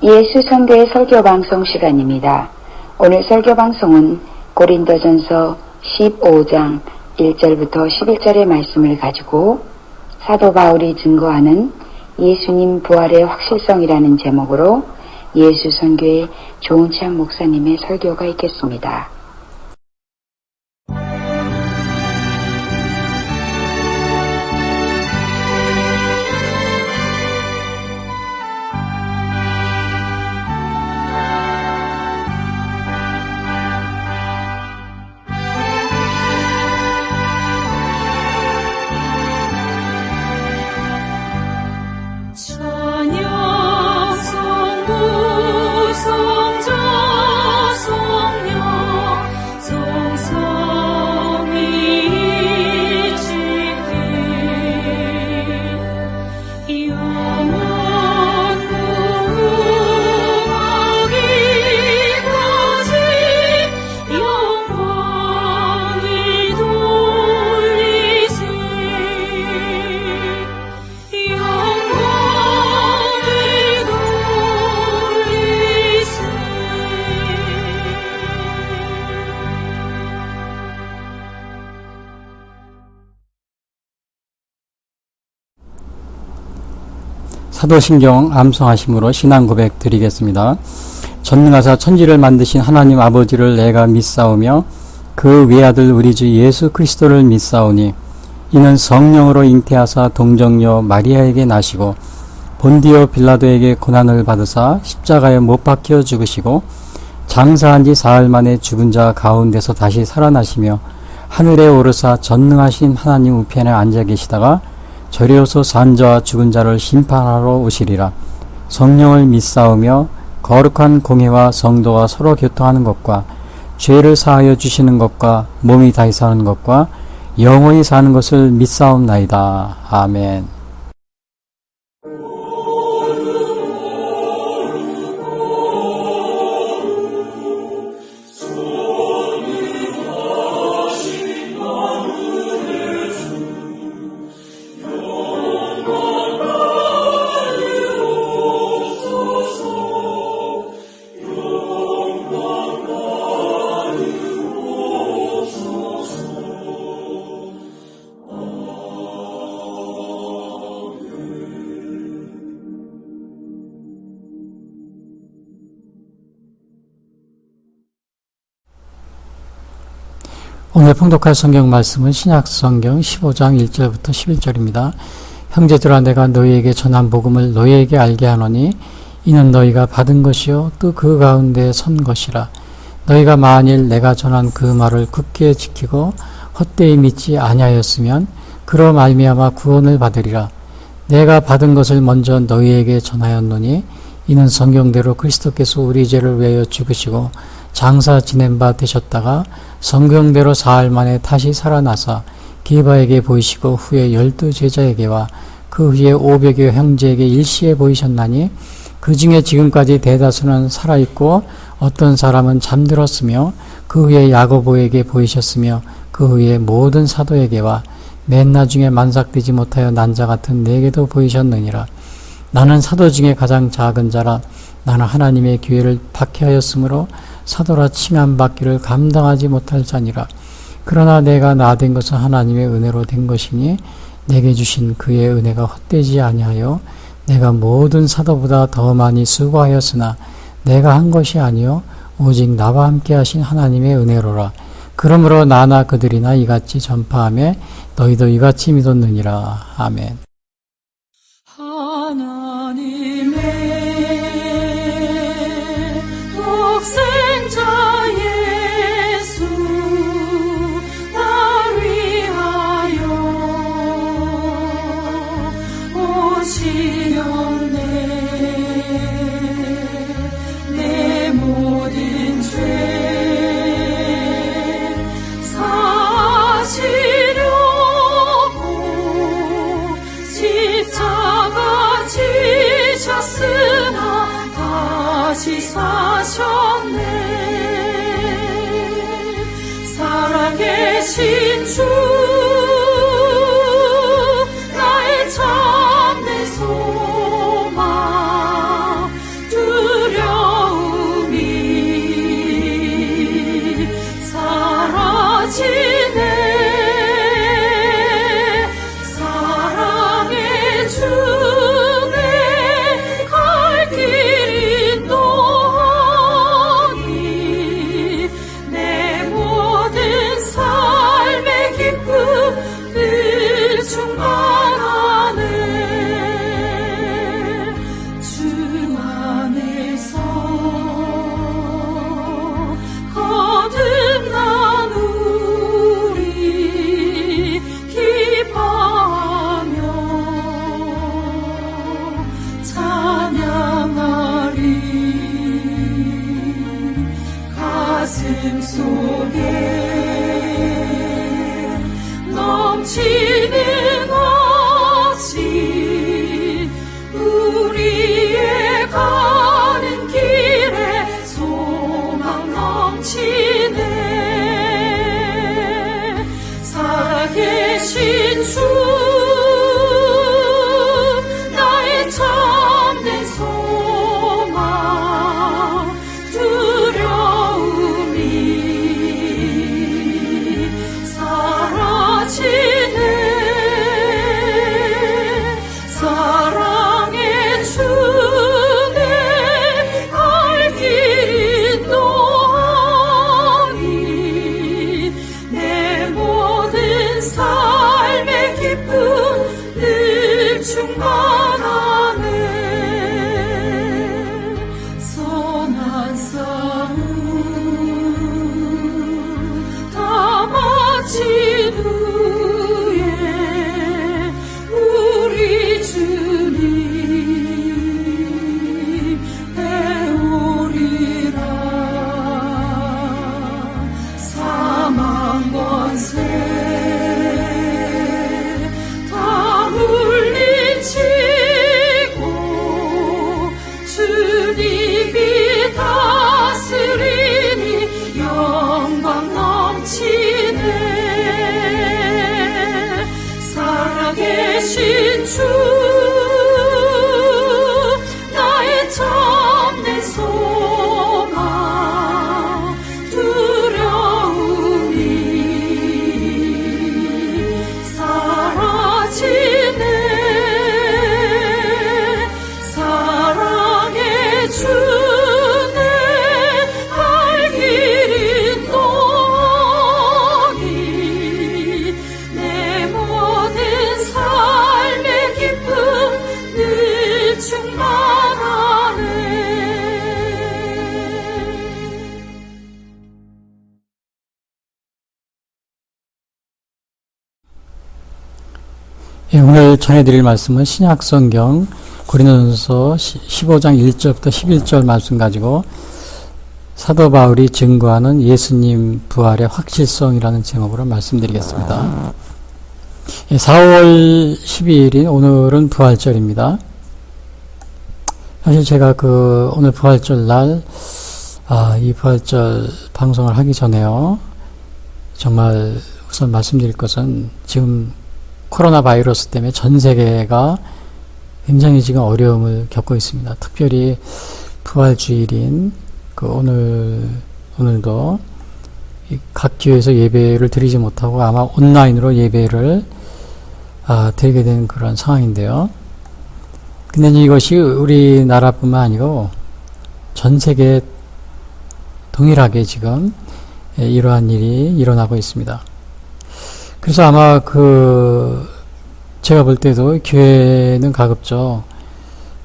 예수 선교의 설교 방송 시간입니다. 오늘 설교 방송은 고린도전서 15장 1절부터 11절의 말씀을 가지고 사도 바울이 증거하는 예수님 부활의 확실성이라는 제목으로 예수 선교의 조은찬 목사님의 설교가 있겠습니다. 사도신경 암송하심으로 신앙 고백 드리겠습니다. 전능하사 천지를 만드신 하나님 아버지를 내가 믿사오며 그 외아들 우리 주 예수 그리스도를 믿사오니 이는 성령으로 잉태하사 동정녀 마리아에게 나시고 본디오 빌라도에게 고난을 받으사 십자가에 못 박혀 죽으시고 장사한 지 사흘 만에 죽은 자 가운데서 다시 살아나시며 하늘에 오르사 전능하신 하나님 우편에 앉아 계시다가 저리로서 산 자와 죽은 자를 심판하러 오시리라. 성령을 믿사오며 거룩한 공회와 성도가 서로 교통하는 것과 죄를 사하여 주시는 것과 몸이 다시 사는 것과 영원히 사는 것을 믿사옵나이다. 아멘. 오늘 봉독할 성경 말씀은 신약성경 15장 1절부터 11절입니다. 형제들아 내가 너희에게 전한 복음을 너희에게 알게 하노니 이는 너희가 받은 것이요 또 그 가운데 선 것이라. 너희가 만일 내가 전한 그 말을 굳게 지키고 헛되이 믿지 아니하였으면 그로 말미암아 구원을 받으리라. 내가 받은 것을 먼저 너희에게 전하였노니 이는 성경대로 그리스도께서 우리 죄를 위하여 죽으시고 장사 지낸 바 되셨다가 성경대로 사흘 만에 다시 살아나사 게바에게 보이시고 후에 12 제자에게와 그 후에 500여 형제에게 일시에 보이셨나니 그 중에 지금까지 대다수는 살아있고 어떤 사람은 잠들었으며 그 후에 야고보에게 보이셨으며 그 후에 모든 사도에게와 맨 나중에 만삭되지 못하여 난 자 같은 내게도 보이셨느니라. 나는 사도 중에 가장 작은 자라. 나는 하나님의 기회를 박해하였으므로 사도라 칭함받기를 감당하지 못할 자니라. 그러나 내가 나 된 것은 하나님의 은혜로 된 것이니 내게 주신 그의 은혜가 헛되지 아니하여 내가 모든 사도보다 더 많이 수고하였으나 내가 한 것이 아니요 오직 나와 함께 하신 하나님의 은혜로라. 그러므로 나나 그들이나 이같이 전파하며 너희도 이같이 믿었느니라. 아멘. 다시 사셨네. 살아계신 주 나의 참된 소망 주 속에 넘치는 것이 우리의 가는 길에 소망 넘치네. 살아계신 주 나의 참된 소망 두려움이 사라지네. 사랑의 주내 갈 길 인도하니 내 모든 삶의 기쁨 늘 충만하네. 선한 싸움 다 마친 후에 우리 주님 배우리라. 사망 권세 다 물리치고 주님이 다스리니 영광 넘치네. 살아계신 주 나의 참된 소망 두려움이 사라지네. 사랑의 주내 갈 길 인도하니 내 모든 삶의 기쁨 늘 충만하네. 예, 오늘 전해드릴 말씀은 신약성경 고린도전서 15장 1절부터 11절 말씀 가지고 사도 바울이 증거하는 예수님 부활의 확실성이라는 제목으로 말씀드리겠습니다. 예, 4월 12일인 오늘은 부활절입니다. 사실 제가 오늘 부활절 날, 이 부활절 방송을 하기 전에요. 정말 우선 말씀드릴 것은 지금 코로나 바이러스 때문에 전 세계가 굉장히 지금 어려움을 겪고 있습니다. 특별히 부활주일인 오늘도 각 교회에서 예배를 드리지 못하고 아마 온라인으로 예배를 드리게 된 그런 상황인데요. 근데 이것이 우리나라뿐만 아니고 전 세계 동일하게 지금 이러한 일이 일어나고 있습니다. 그래서 아마 제가 볼 때도 교회는 가급적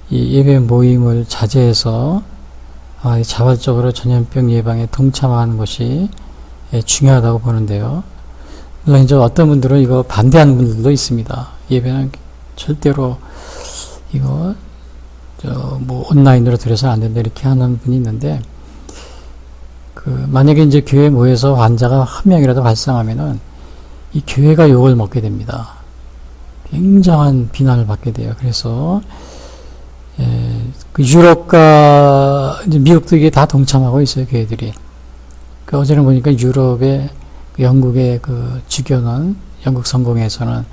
이 예배 모임을 자제해서 자발적으로 전염병 예방에 동참하는 것이 중요하다고 보는데요. 물론 이제 어떤 분들은 이거 반대하는 분들도 있습니다. 예배는 절대로 이거 온라인으로 드려서는 안 된다 이렇게 하는 분이 있는데, 만약에 이제 교회에 모여서 환자가 한 명이라도 발생하면은 이 교회가 욕을 먹게 됩니다. 굉장한 비난을 받게 돼요. 그래서 유럽과 이제 미국도 이게 다 동참하고 있어요, 교회들이. 어제는 보니까 유럽의 영국의 주교는 영국 성공회에서는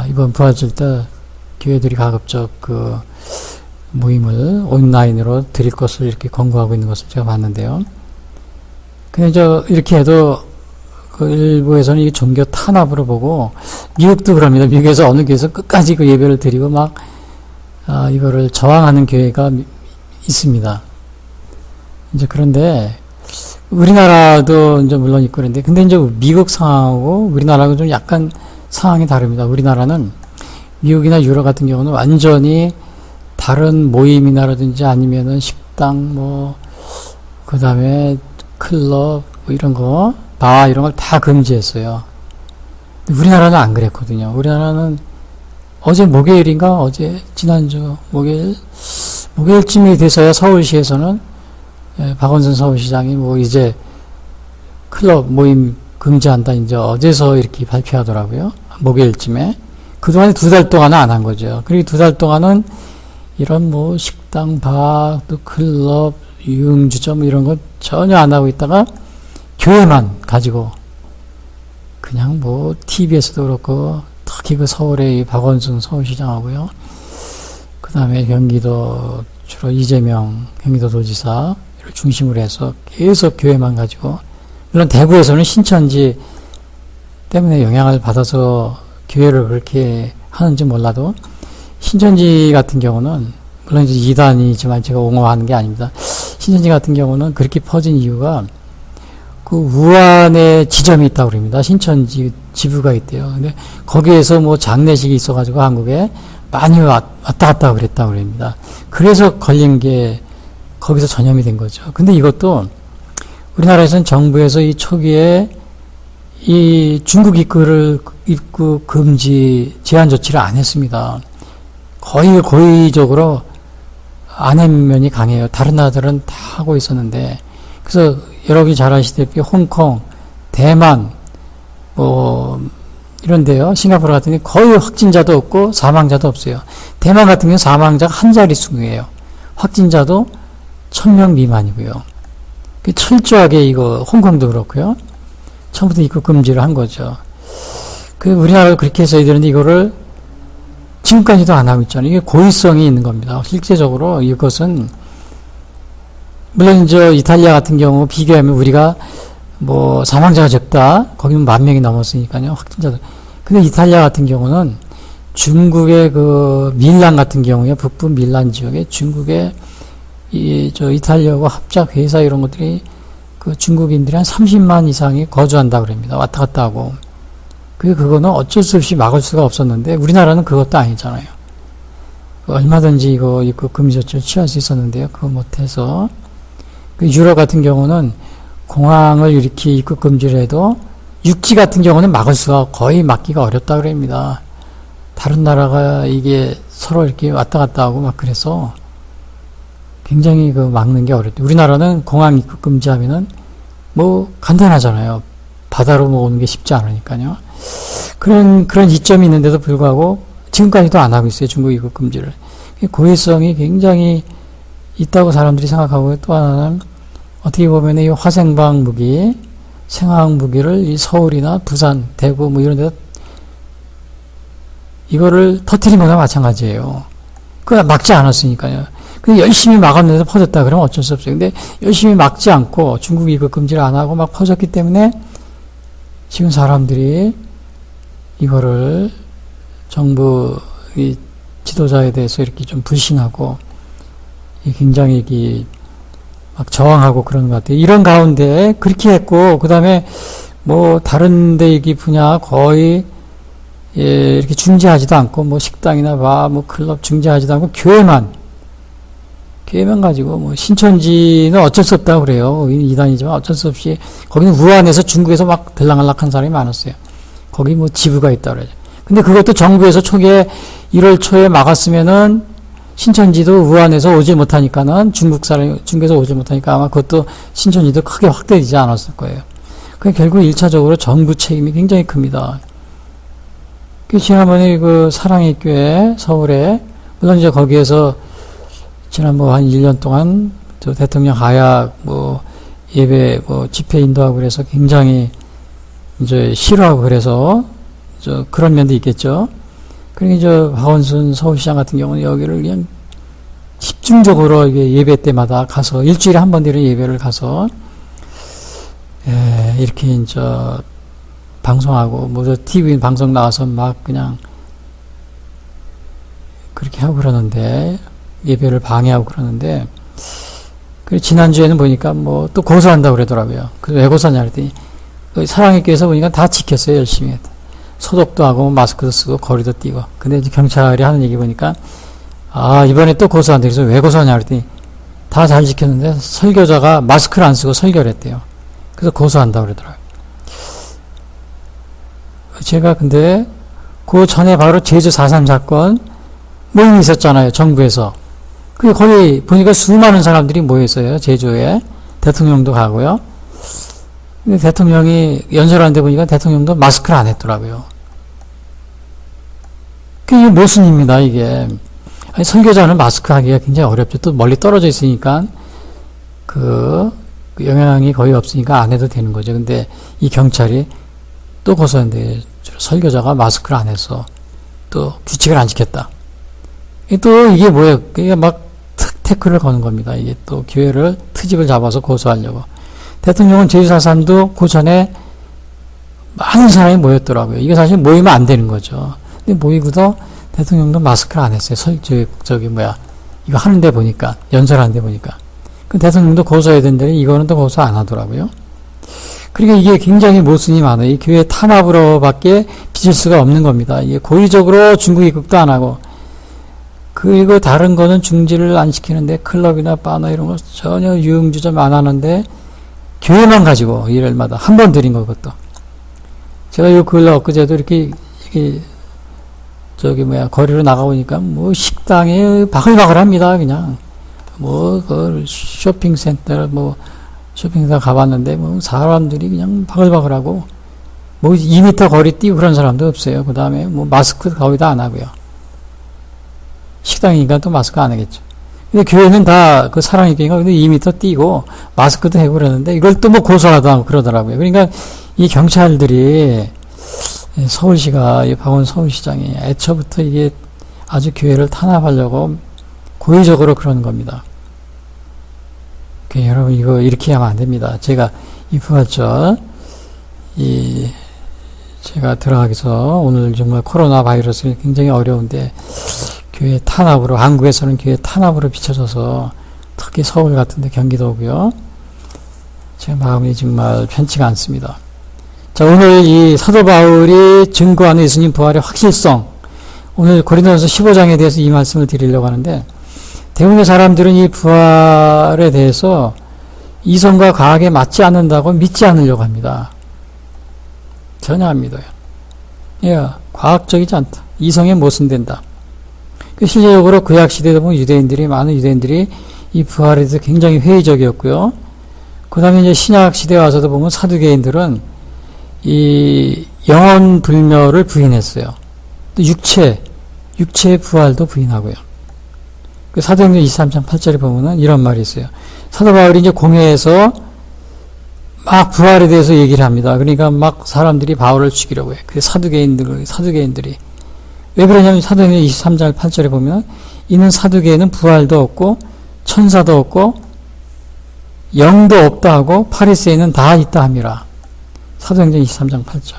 이번 부활절 때 교회들이 가급적 모임을 온라인으로 드릴 것을 이렇게 권고하고 있는 것을 제가 봤는데요. 근데 이렇게 해도 일부에서는 이게 종교 탄압으로 보고, 미국도 그럽니다. 미국에서 어느 교회에서 끝까지 예배를 드리고 이거를 저항하는 교회가 있습니다. 이제 그런데 우리나라도 이제 물론 있고 그런데, 근데 이제 미국 상황하고 우리나라하고 좀 약간 상황이 다릅니다. 우리나라는 미국이나 유럽 같은 경우는 완전히 다른 모임이나라든지 아니면은 식당 그 다음에 클럽 이런 거, 바 이런 걸 다 금지했어요. 우리나라는 안 그랬거든요. 우리나라는 어제 목요일인가? 지난주 목요일쯤이 돼서야 서울시에서는 박원순 서울시장이 이제 클럽 모임 금지한다 이제 어제서 이렇게 발표하더라고요. 목요일쯤에. 그동안에 2달 동안은 안 한 거죠. 그리고 2달 동안은 이런 뭐 식당, 바, 또 클럽, 유흥주점 이런 거 전혀 안 하고 있다가 교회만 가지고 그냥 뭐 TV에서도 그렇고 특히 그 서울의 박원순 서울시장하고요. 그 다음에 경기도 주로 이재명 경기도도지사를 중심으로 해서 계속 교회만 가지고 물론 대구에서는 신천지 때문에 영향을 받아서 교회를 그렇게 하는지 몰라도 신천지 같은 경우는 물론 이제 이단이지만 제가 옹호하는 게 아닙니다. 신천지 같은 경우는 그렇게 퍼진 이유가 그 우한에 지점이 있다고 그럽니다. 신천지 지부가 있대요. 근데 거기에서 뭐 장례식이 있어가지고 한국에 많이 왔다 갔다 그랬다고 그럽니다. 그래서 걸린 게 거기서 전염이 된 거죠. 근데 이것도 우리나라에서는 정부에서 이 초기에 이 중국 입국 금지 제한 조치를 안 했습니다. 거의 고의적으로 안 한 면이 강해요. 다른 나라들은 다 하고 있었는데 그래서 여러분이 잘 아시다시피 홍콩, 대만 뭐 이런데요. 싱가포르 같은 게 거의 확진자도 없고 사망자도 없어요. 대만 같은 경우는 사망자가 한 자릿수예요. 확진자도 1000명 미만이고요. 철저하게 이거 홍콩도 그렇고요. 처음부터 입국 금지를 한 거죠. 그 우리나라도 그렇게 해서 이들은 이거를 지금까지도 안 하고 있잖아요. 이게 고의성이 있는 겁니다. 실제적으로 이것은 물론 이제 이탈리아 같은 경우 비교하면 우리가 뭐 사망자가 적다. 거기는 10,000명이 넘었으니까요. 확진자들. 근데 이탈리아 같은 경우는 중국의 그 밀란 같은 경우에 북부 밀란 지역에 중국의 이탈리아와 합작 회사 이런 것들이 그 중국인들이 한 30만 이상이 거주한다 그럽니다. 왔다 갔다 하고. 그거는 어쩔 수 없이 막을 수가 없었는데 우리나라는 그것도 아니잖아요. 얼마든지 이거 입국 금지 조치를 취할 수 있었는데요. 그거 못해서. 유럽 같은 경우는 공항을 이렇게 입국 금지를 해도 육지 같은 경우는 막을 수가 거의 막기가 어렵다 그럽니다. 다른 나라가 이게 서로 이렇게 왔다 갔다 하고 막 그래서 굉장히 그 막는 게 어렵다. 우리나라는 공항 입국 금지하면은 뭐 간단하잖아요. 바다로 뭐 오는 게 쉽지 않으니까요. 그런 이점이 있는데도 불구하고 지금까지도 안 하고 있어요. 중국 입국 금지를. 고의성이 굉장히 있다고 사람들이 생각하고 또 하나는 어떻게 보면 이 화생방 무기, 생화학 무기를 이 서울이나 부산, 대구 뭐 이런 데다 이거를 터뜨린 거나 마찬가지예요. 그거 막지 않았으니까요. 근데 열심히 막았는데 퍼졌다 그러면 어쩔 수 없어요. 근데 열심히 막지 않고 중국 입국 금지를 안 하고 막 퍼졌기 때문에 지금 사람들이 이거를 정부 이 지도자에 대해서 이렇게 좀 불신하고 굉장히 막 저항하고 그런 것 같아요. 이런 가운데 그렇게 했고 그 다음에 뭐 다른 데 얘기 분야 거의 이렇게 중지하지도 않고 뭐 식당이나 바 뭐 클럽 중지하지도 않고 교회만 가지고 뭐 신천지는 어쩔 수 없다고 그래요. 이단이지만 어쩔 수 없이 거기는 우한에서 중국에서 막 들락날락한 사람이 많았어요. 거기 뭐 지부가 있다 그래요. 근데 그것도 정부에서 초기에 1월 초에 막았으면은 신천지도 우한에서 오지 못하니까는 중국에서 오지 못하니까 아마 그것도 신천지도 크게 확대되지 않았을 거예요. 그 결국 1차적으로 정부 책임이 굉장히 큽니다. 지난번에 그 사랑의 교회 서울에 물론 이제 거기에서 지난 뭐 한 1년 동안 또 대통령 하약 뭐 예배 뭐 집회 인도하고 그래서 굉장히 이제 싫어하고 그래서 그런 면도 있겠죠. 그러니까 이제 박원순 서울시장 같은 경우는 여기를 그냥 집중적으로 예배 때마다 가서 일주일에 한 번 되는 예배를 가서 이렇게 이제 방송하고 뭐 TV 방송 나와서 막 그냥 그렇게 하고 그러는데 예배를 방해하고 그러는데 지난주에는 보니까 뭐 또 고소한다고 그러더라고요. 그래서 왜 고소하냐 그랬더니 사랑의 교회에서 보니까 다 지켰어요. 열심히. 소독도 하고 마스크도 쓰고 거리도 띄고. 근데 이제 경찰이 하는 얘기 보니까 이번에 또 고소한다. 그래서 왜 고소하냐 그랬더니 다 잘 지켰는데 설교자가 마스크를 안 쓰고 설교를 했대요. 그래서 고소한다고 그러더라고요. 제가 근데 그 전에 바로 제주 4.3 사건 모임이 있었잖아요. 정부에서. 거기 보니까 수많은 사람들이 모였어요. 제주에. 대통령도 가고요. 근데 대통령이 연설하는데 보니까 대통령도 마스크를 안 했더라고요. 이게 모순입니다, 이게. 아니, 선교자는 마스크 하기가 굉장히 어렵죠. 또 멀리 떨어져 있으니까 그 영향이 거의 없으니까 안 해도 되는 거죠. 근데 이 경찰이 또 고소했는데 설교자가 마스크를 안 해서 또 규칙을 안 지켰다. 또 이게 뭐예요? 이게 막 태클을 거는 겁니다. 이게 또 교회를 트집을 잡아서 고소하려고. 대통령은 제주사산도 그 전에 많은 사람이 모였더라고요. 이게 사실 모이면 안 되는 거죠. 근데 모이고도 대통령도 마스크를 안 했어요. 이거 하는데 보니까, 연설하는데 보니까. 그 대통령도 고소해야 되는데 이거는 또 고소 안 하더라고요. 그러니까 이게 굉장히 모순이 많아요. 이 교회 탄압으로밖에 빚을 수가 없는 겁니다. 이게 고의적으로 중국 입국도 안 하고, 그리고 다른 거는 중지를 안 시키는데 클럽이나 바나 이런 거 전혀 유흥주점 안 하는데 교회만 가지고 일요일마다 한 번 드린 거 그것도. 제가 요 그일 엊그제도 이렇게 거리로 나가보니까 뭐 식당에 바글바글 합니다. 그냥 그 쇼핑센터 쇼핑센터 가봤는데 사람들이 그냥 바글바글하고 2m 거리 뛰고 그런 사람도 없어요. 그 다음에 마스크 거의 다 안 하고요. 식당이니까 또 마스크 안 하겠죠. 근데 교회는 다 그 사랑이니까 2m 뛰고 마스크도 하고 그러는데 이걸 또 고소하도 하고 그러더라고요. 그러니까 이 경찰들이 서울시가, 박원 서울시장이 애초부터 이게 아주 교회를 탄압하려고 고의적으로 그러는 겁니다. 여러분, 이거 이렇게 하면 안 됩니다. 제가 이 부활절, 제가 들어가기 전 오늘 정말 코로나 바이러스가 굉장히 어려운데, 교회 탄압으로, 한국에서는 교회 탄압으로 비춰져서, 특히 서울 같은데 경기도고요. 제 마음이 정말 편치가 않습니다. 자, 오늘 이 사도 바울이 증거하는 예수님 부활의 확실성, 오늘 고린도전서 15장에 대해서 이 말씀을 드리려고 하는데, 대부분의 사람들은 이 부활에 대해서 이성과 과학에 맞지 않는다고 믿지 않으려고 합니다. 전혀 안 믿어요. 예, 과학적이지 않다. 이성에 모순된다. 실제적으로 구약 시대에 보면 많은 유대인들이 이 부활에 대해서 굉장히 회의적이었고요. 그 다음에 이제 신약 시대에 와서도 보면 사두개인들은 이 영혼 불멸을 부인했어요. 또 육체의 부활도 부인하고요. 사도행전 23장 8절에 보면은 이런 말이 있어요. 사도 바울이 이제 공회에서 막 부활에 대해서 얘기를 합니다. 그러니까 막 사람들이 바울을 죽이려고 해요. 그래서 사두개인들이 왜 그러냐면 사도행전 23장 8절에 보면 이는 사두개에는 부활도 없고 천사도 없고 영도 없다 하고 파리새인은 다 있다 함이라. 사도행전 23장 8절.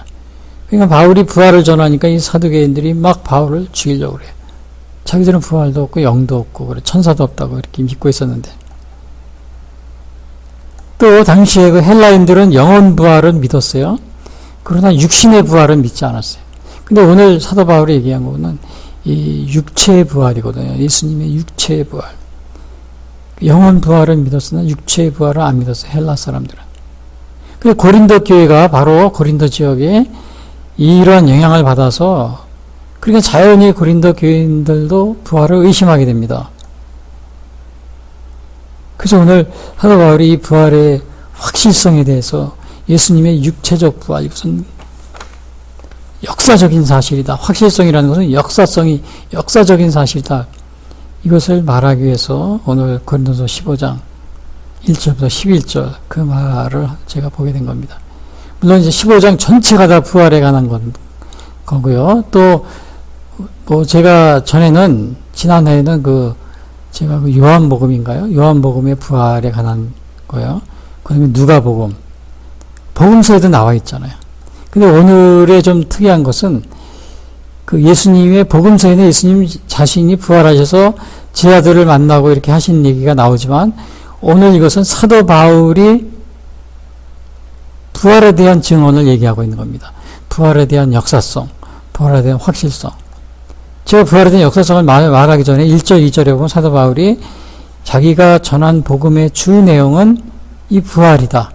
그러니까 바울이 부활을 전하니까 이 사두개인들이 막 바울을 죽이려고 그래요. 자기들은 부활도 없고 영도 없고 그래 천사도 없다고 이렇게 믿고 있었는데, 또 당시에 그 헬라인들은 영혼 부활은 믿었어요. 그러나 육신의 부활은 믿지 않았어요. 근데 오늘 사도 바울이 얘기한 거는 이 육체의 부활이거든요. 예수님의 육체의 부활. 영혼 부활은 믿었으나 육체의 부활은 안 믿었어요. 헬라 사람들은. 그 고린도 교회가 바로 고린도 지역에 이러한 영향을 받아서, 그러니까 자연히 고린도 교인들도 부활을 의심하게 됩니다. 그래서 오늘 사도 바울이 이 부활의 확실성에 대해서 예수님의 육체적 부활, 이것은 역사적인 사실이다. 확실성이라는 것은 역사적인 사실이다. 이것을 말하기 위해서 오늘 고린도서 15장 1절부터 11절 그 말을 제가 보게 된 겁니다. 물론 이제 15장 전체가 다 부활에 관한 거고요. 또 제가 전에는 지난해에는 제가 요한복음인가요? 요한복음의 부활에 관한 거요. 그다음에 누가복음, 복음서에도 나와 있잖아요. 근데 오늘의 좀 특이한 것은 그 예수님의 복음서에는 예수님 자신이 부활하셔서 제 아들을 만나고 이렇게 하신 얘기가 나오지만, 오늘 이것은 사도 바울이 부활에 대한 증언을 얘기하고 있는 겁니다. 부활에 대한 역사성, 부활에 대한 확실성. 제가 부활에 대한 역사성을 말하기 전에 1절, 2절에 보면 사도 바울이 자기가 전한 복음의 주 내용은 이 부활이다.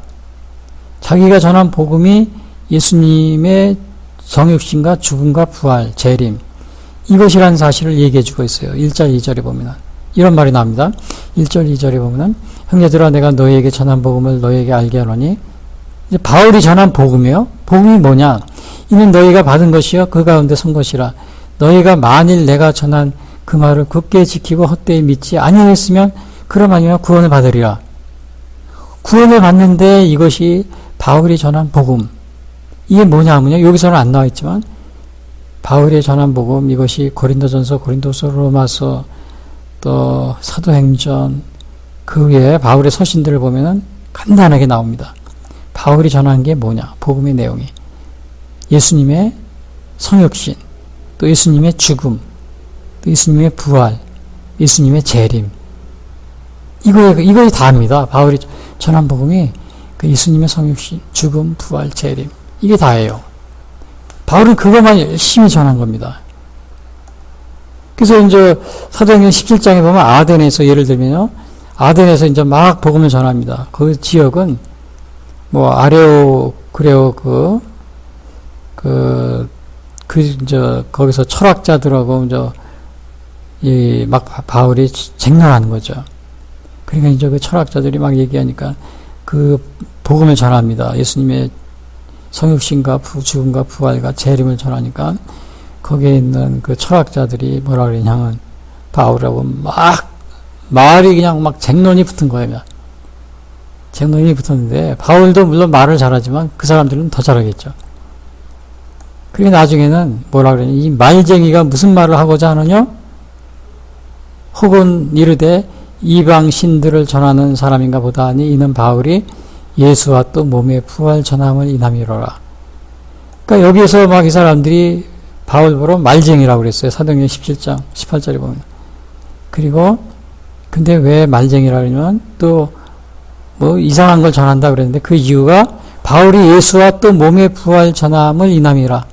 자기가 전한 복음이 예수님의 정육신과 죽음과 부활, 재림, 이것이라는 사실을 얘기해 주고 있어요. 1절, 2절에 보면 이런 말이 나옵니다. 1절, 2절에 보면 형제들아 내가 너희에게 전한 복음을 너희에게 알게 하노니 이제 바울이 전한 복음이요. 복음이 뭐냐? 이는 너희가 받은 것이요 그 가운데 선 것이라. 너희가 만일 내가 전한 그 말을 굳게 지키고 헛되이 믿지 아니하였으면 그럼 아니면 구원을 받으리라. 구원을 받는데 이것이 바울이 전한 복음. 이게 뭐냐면요. 여기서는 안 나와 있지만 바울이 전한 복음, 이것이 고린도전서, 고린도서, 로마서, 또 사도행전, 그 외에 바울의 서신들을 보면은 간단하게 나옵니다. 바울이 전한 게 뭐냐? 복음의 내용이 예수님의 성육신, 또 예수님의 죽음, 또 예수님의 부활, 예수님의 재림. 이거 다입니다. 바울이 전한 복음이 그 예수님의 성육신, 죽음, 부활, 재림. 이게 다예요. 바울은 그것만 열심히 전한 겁니다. 그래서 이제 사도행전 17장에 보면 아덴에서 예를 들면요. 아덴에서 이제 막 복음을 전합니다. 그 지역은 뭐 아레오 그레오 이제 거기서 철학자들하고 이제 막 바울이 쟁론하는 거죠. 그러니까 이제 그 철학자들이 막 얘기하니까 그 복음을 전합니다. 예수님의 성육신과 죽음과 부활과 재림을 전하니까 거기에 있는 그 철학자들이 뭐라 그러냐면 바울하고 막 말이 그냥 막 쟁론이 붙은 거예요. 쟁론이 붙었는데 바울도 물론 말을 잘하지만 그 사람들은 더 잘하겠죠. 그리고 나중에는 뭐라 그러냐, 이 말쟁이가 무슨 말을 하고자 하느냐? 혹은 이르되 이방 신들을 전하는 사람인가 보다 하니 이는 바울이 예수와 또 몸의 부활 전함을 인함이로라. 그러니까 여기에서 막 이 사람들이 바울 보러 말쟁이라고 그랬어요. 사도행전 17장 18절에 보면. 그리고 근데 왜 말쟁이라 그러냐면 또 뭐 이상한 걸 전한다 그랬는데 그 이유가 바울이 예수와 또 몸의 부활 전함을 인함이라.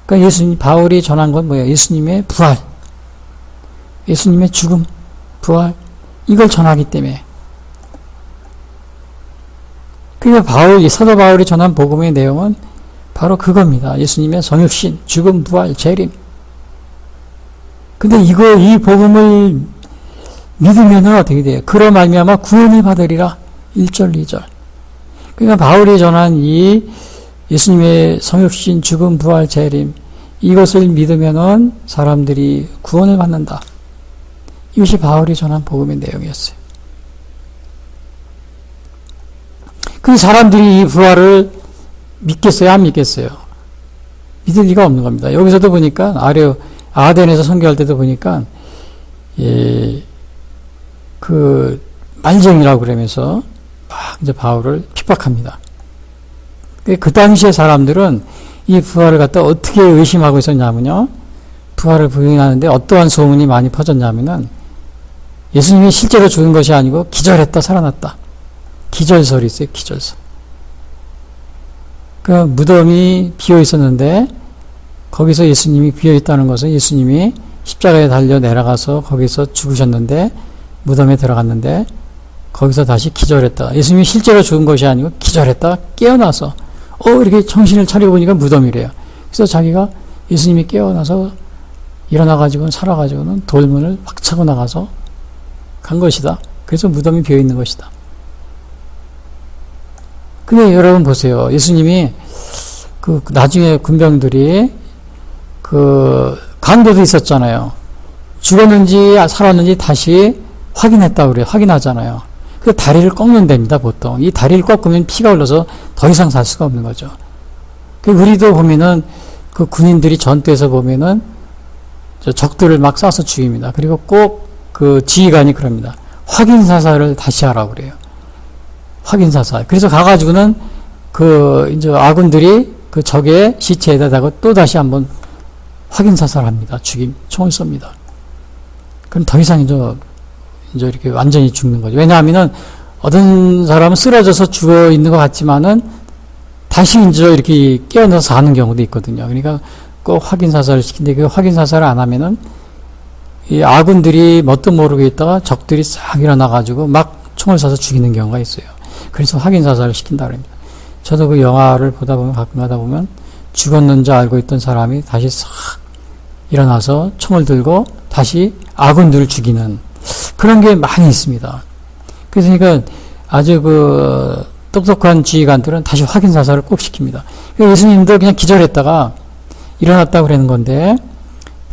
그러니까 바울이 전한 건 뭐예요? 예수님의 부활, 예수님의 죽음, 부활, 이걸 전하기 때문에. 그러니까 사도 바울이 전한 복음의 내용은 바로 그겁니다. 예수님의 성육신, 죽음, 부활, 재림. 근데 이 복음을 믿으면 어떻게 돼요? 그로 말미암아 구원을 받으리라. 1절, 2절. 그러니까 바울이 전한 이 예수님의 성육신, 죽음, 부활, 재림, 이것을 믿으면은 사람들이 구원을 받는다. 이것이 바울이 전한 복음의 내용이었어요. 그 사람들이 이 부활을 믿겠어요? 안 믿겠어요? 믿을 리가 없는 겁니다. 여기서도 보니까 아덴에서 선교할 때도 보니까 그 말쟁이라고 그러면서 막 이제 바울을 핍박합니다. 그 당시에 사람들은 이 부활을 갖다 어떻게 의심하고 있었냐면요. 부활을 부인하는데 어떠한 소문이 많이 퍼졌냐면은 예수님이 실제로 죽은 것이 아니고 기절했다, 살아났다. 기절설이 있어요, 기절설. 그 무덤이 비어 있었는데 거기서 예수님이 비어 있다는 것은 예수님이 십자가에 달려 내려가서 거기서 죽으셨는데 무덤에 들어갔는데 거기서 다시 기절했다. 예수님이 실제로 죽은 것이 아니고 기절했다, 깨어나서 이렇게 정신을 차리고 보니까 무덤이래요. 그래서 자기가 예수님이 깨어나서 일어나가지고는 살아가지고는 돌문을 확 차고 나가서 간 것이다. 그래서 무덤이 비어 있는 것이다. 근데 여러분 보세요. 예수님이 나중에 군병들이 강도도 있었잖아요. 죽었는지 살았는지 다시 확인했다고 그래요. 확인하잖아요. 그 다리를 꺾는 데입니다, 보통. 이 다리를 꺾으면 피가 흘러서 더 이상 살 수가 없는 거죠. 우리도 보면은 그 군인들이 전투에서 보면은 적들을 막 쏴서 죽입니다. 그리고 꼭 그 지휘관이 그럽니다. 확인 사살을 다시 하라고 그래요. 확인 사살. 그래서 가가지고는 이제 아군들이 그 적의 시체에다 대고 또 다시 한번 확인 사살합니다. 총을 쏩니다. 그럼 더 이상 이제 이렇게 완전히 죽는 거죠. 왜냐하면은 어떤 사람은 쓰러져서 죽어 있는 것 같지만은 다시 이제 이렇게 깨어나서 사는 경우도 있거든요. 그러니까 꼭 확인 사살을 시키는데 그 확인 사살을 안 하면은 이 아군들이 뭣도 모르고 있다가 적들이 싹 일어나가지고 막 총을 쏴서 죽이는 경우가 있어요. 그래서 확인 사살을 시킨다 그럽니다. 저도 그 영화를 보다 보면 가끔 하다 보면 죽었는 줄 알고 있던 사람이 다시 싹 일어나서 총을 들고 다시 아군들을 죽이는 그런 게 많이 있습니다. 그러니까 아주 똑똑한 지휘관들은 다시 확인 사살을 꼭 시킵니다. 그러니까 예수님도 그냥 기절했다가 일어났다고 그러는 건데,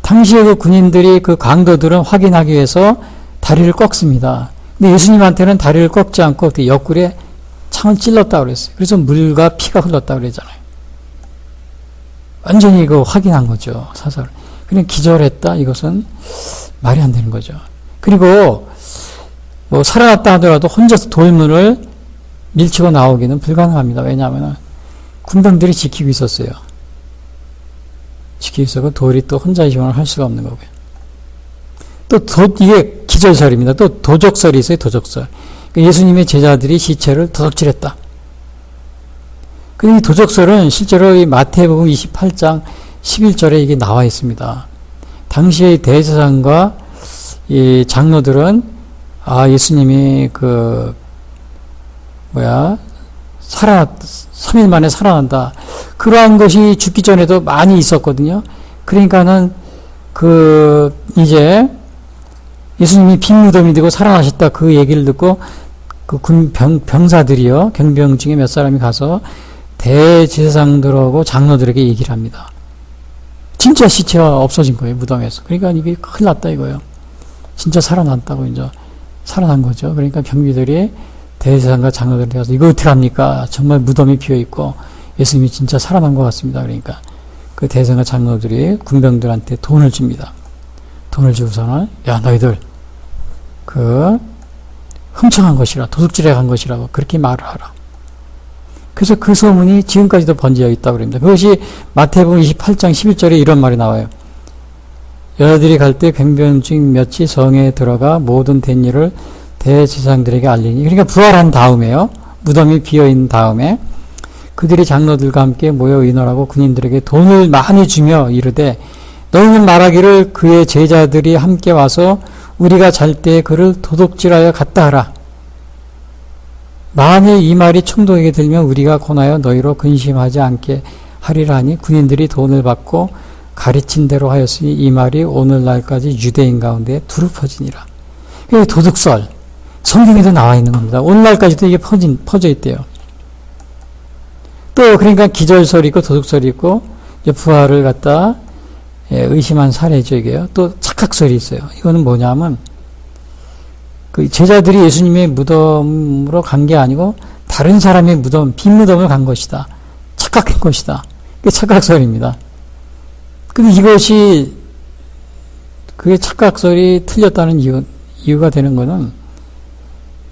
당시에 그 군인들이 그 강도들은 확인하기 위해서 다리를 꺾습니다. 근데 예수님한테는 다리를 꺾지 않고 그 옆구리에 창을 찔렀다고 그랬어요. 그래서 물과 피가 흘렀다고 그러잖아요. 완전히 그 확인한 거죠, 사살을. 그냥 기절했다, 이것은 말이 안 되는 거죠. 그리고 뭐 살아났다 하더라도 혼자서 돌문을 밀치고 나오기는 불가능합니다. 왜냐하면 군병들이 지키고 있었어요. 지키고 있었고 돌이 또 혼자 이용을 할 수가 없는 거고요. 또 이게 기절설입니다. 또 도적설이 있어요. 도적설. 예수님의 제자들이 시체를 도적질했다. 근데 이 도적설은 실제로 이 마태복음 28장 11절에 이게 나와 있습니다. 당시의 대제사장과 이 장로들은 예수님이 3일 만에 살아난다. 그러한 것이 죽기 전에도 많이 있었거든요. 그러니까는 이제 예수님이 빈 무덤이 되고 살아나셨다 그 얘기를 듣고 그 병사들이요, 경병 중에 몇 사람이 가서 대제사장들하고 장로들에게 얘기를 합니다. 진짜 시체가 없어진 거예요, 무덤에서. 그러니까 이게 큰일 났다 이거예요. 진짜 살아났다고 이제 살아난 거죠. 그러니까 병비들이 대제사장과 장로들한테 가서 이거 어떻게 합니까? 정말 무덤이 비어 있고 예수님이 진짜 살아난 것 같습니다. 그러니까 그 대제사장과 장로들이 군병들한테 돈을 줍니다. 돈을 주고서는 야 너희들 훔쳐간 것이라, 도둑질해 간 것이라고 그렇게 말을 하라. 그래서 그 소문이 지금까지도 번지어 있다고 그럽니다. 그것이 마태복음 28장 11절에 이런 말이 나와요. 여자들이 갈 때 병병중 몇이 성에 들어가 모든 된 일을 대제사장들에게 알리니, 그러니까 부활한 다음에요, 무덤이 비어있는 다음에 그들이 장로들과 함께 모여 의논하고 군인들에게 돈을 많이 주며 이르되 너희는 말하기를 그의 제자들이 함께 와서 우리가 잘 때 그를 도둑질하여 갔다 하라. 만일 이 말이 총독에게 들면 우리가 권하여 너희로 근심하지 않게 하리라 하니 군인들이 돈을 받고 가르친 대로 하였으니 이 말이 오늘날까지 유대인 가운데 두루 퍼지니라. 이게 도둑설, 성경에도 나와 있는 겁니다. 오늘날까지도 이게 퍼져 있대요. 또 그러니까 기절설이 있고 도둑설이 있고 이제 부활을 갖다 의심한 사례죠, 이게요. 또 착각설이 있어요. 이거는 뭐냐면 그 제자들이 예수님의 무덤으로 간 게 아니고 다른 사람의 무덤, 빈 무덤을 간 것이다. 착각한 것이다. 이게 착각설입니다. 근데 이것이 그게 착각설이 틀렸다는 이유가 되는 거는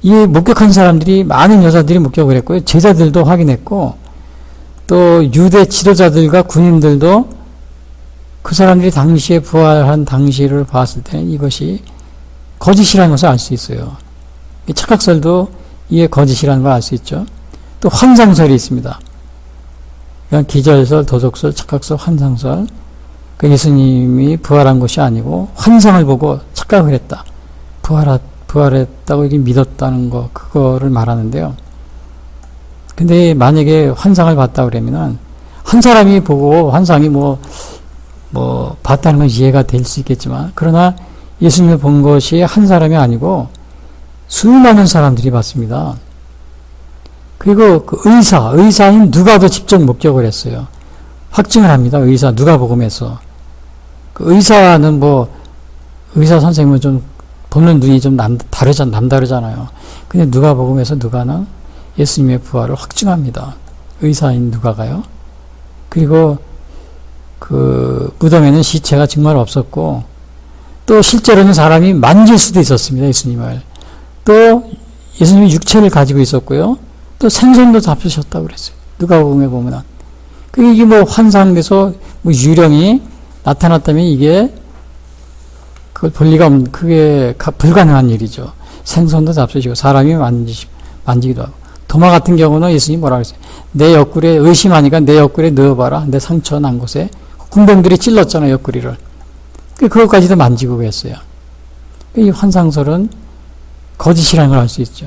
이 목격한 사람들이 많은 여자들이 목격을 했고요. 제자들도 확인했고 또 유대 지도자들과 군인들도 그 사람들이 당시에 부활한 당시를 봤을 때는 이것이 거짓이라는 것을 알 수 있어요. 착각설도 이게 거짓이라는 걸 알 수 있죠. 또 환상설이 있습니다. 그냥 기절설, 도적설, 착각설, 환상설. 그 예수님이 부활한 것이 아니고 환상을 보고 착각을 했다. 부활했다고 이렇게 믿었다는 거, 그거를 말하는데요. 근데 만약에 환상을 봤다 그러면은 한 사람이 보고 환상이 봤다는 건 이해가 될 수 있겠지만, 그러나 예수님을 본 것이 한 사람이 아니고 수많은 사람들이 봤습니다. 그리고 그 의사인 누가도 직접 목격을 했어요. 확증을 합니다. 의사 누가복음에서. 그 의사는 의사 선생님은 좀 보는 눈이 좀 남다르잖아요. 근데 누가복음에서 누가는 예수님의 부활을 확증합니다. 의사인 누가가요. 그리고 그 무덤에는 시체가 정말 없었고 또 실제로는 사람이 만질 수도 있었습니다. 예수님을. 또 예수님이 육체를 가지고 있었고요. 또 생선도 잡수셨다고 그랬어요. 누가복음에 보면은. 이게 환상돼서 유령이 나타났다면 이게 그걸 볼 리가 없는, 그게 불가능한 일이죠. 생선도 잡수시고 사람이 만지기도 하고. 도마 같은 경우는 예수님이 뭐라 그랬어요? 내 옆구리에 의심하니까 내 옆구리에 넣어봐라. 내 상처 난 곳에. 군병들이 찔렀잖아요, 옆구리를. 그것까지도 만지고 그랬어요. 이 환상설은 거짓이라는 걸 알 수 있죠.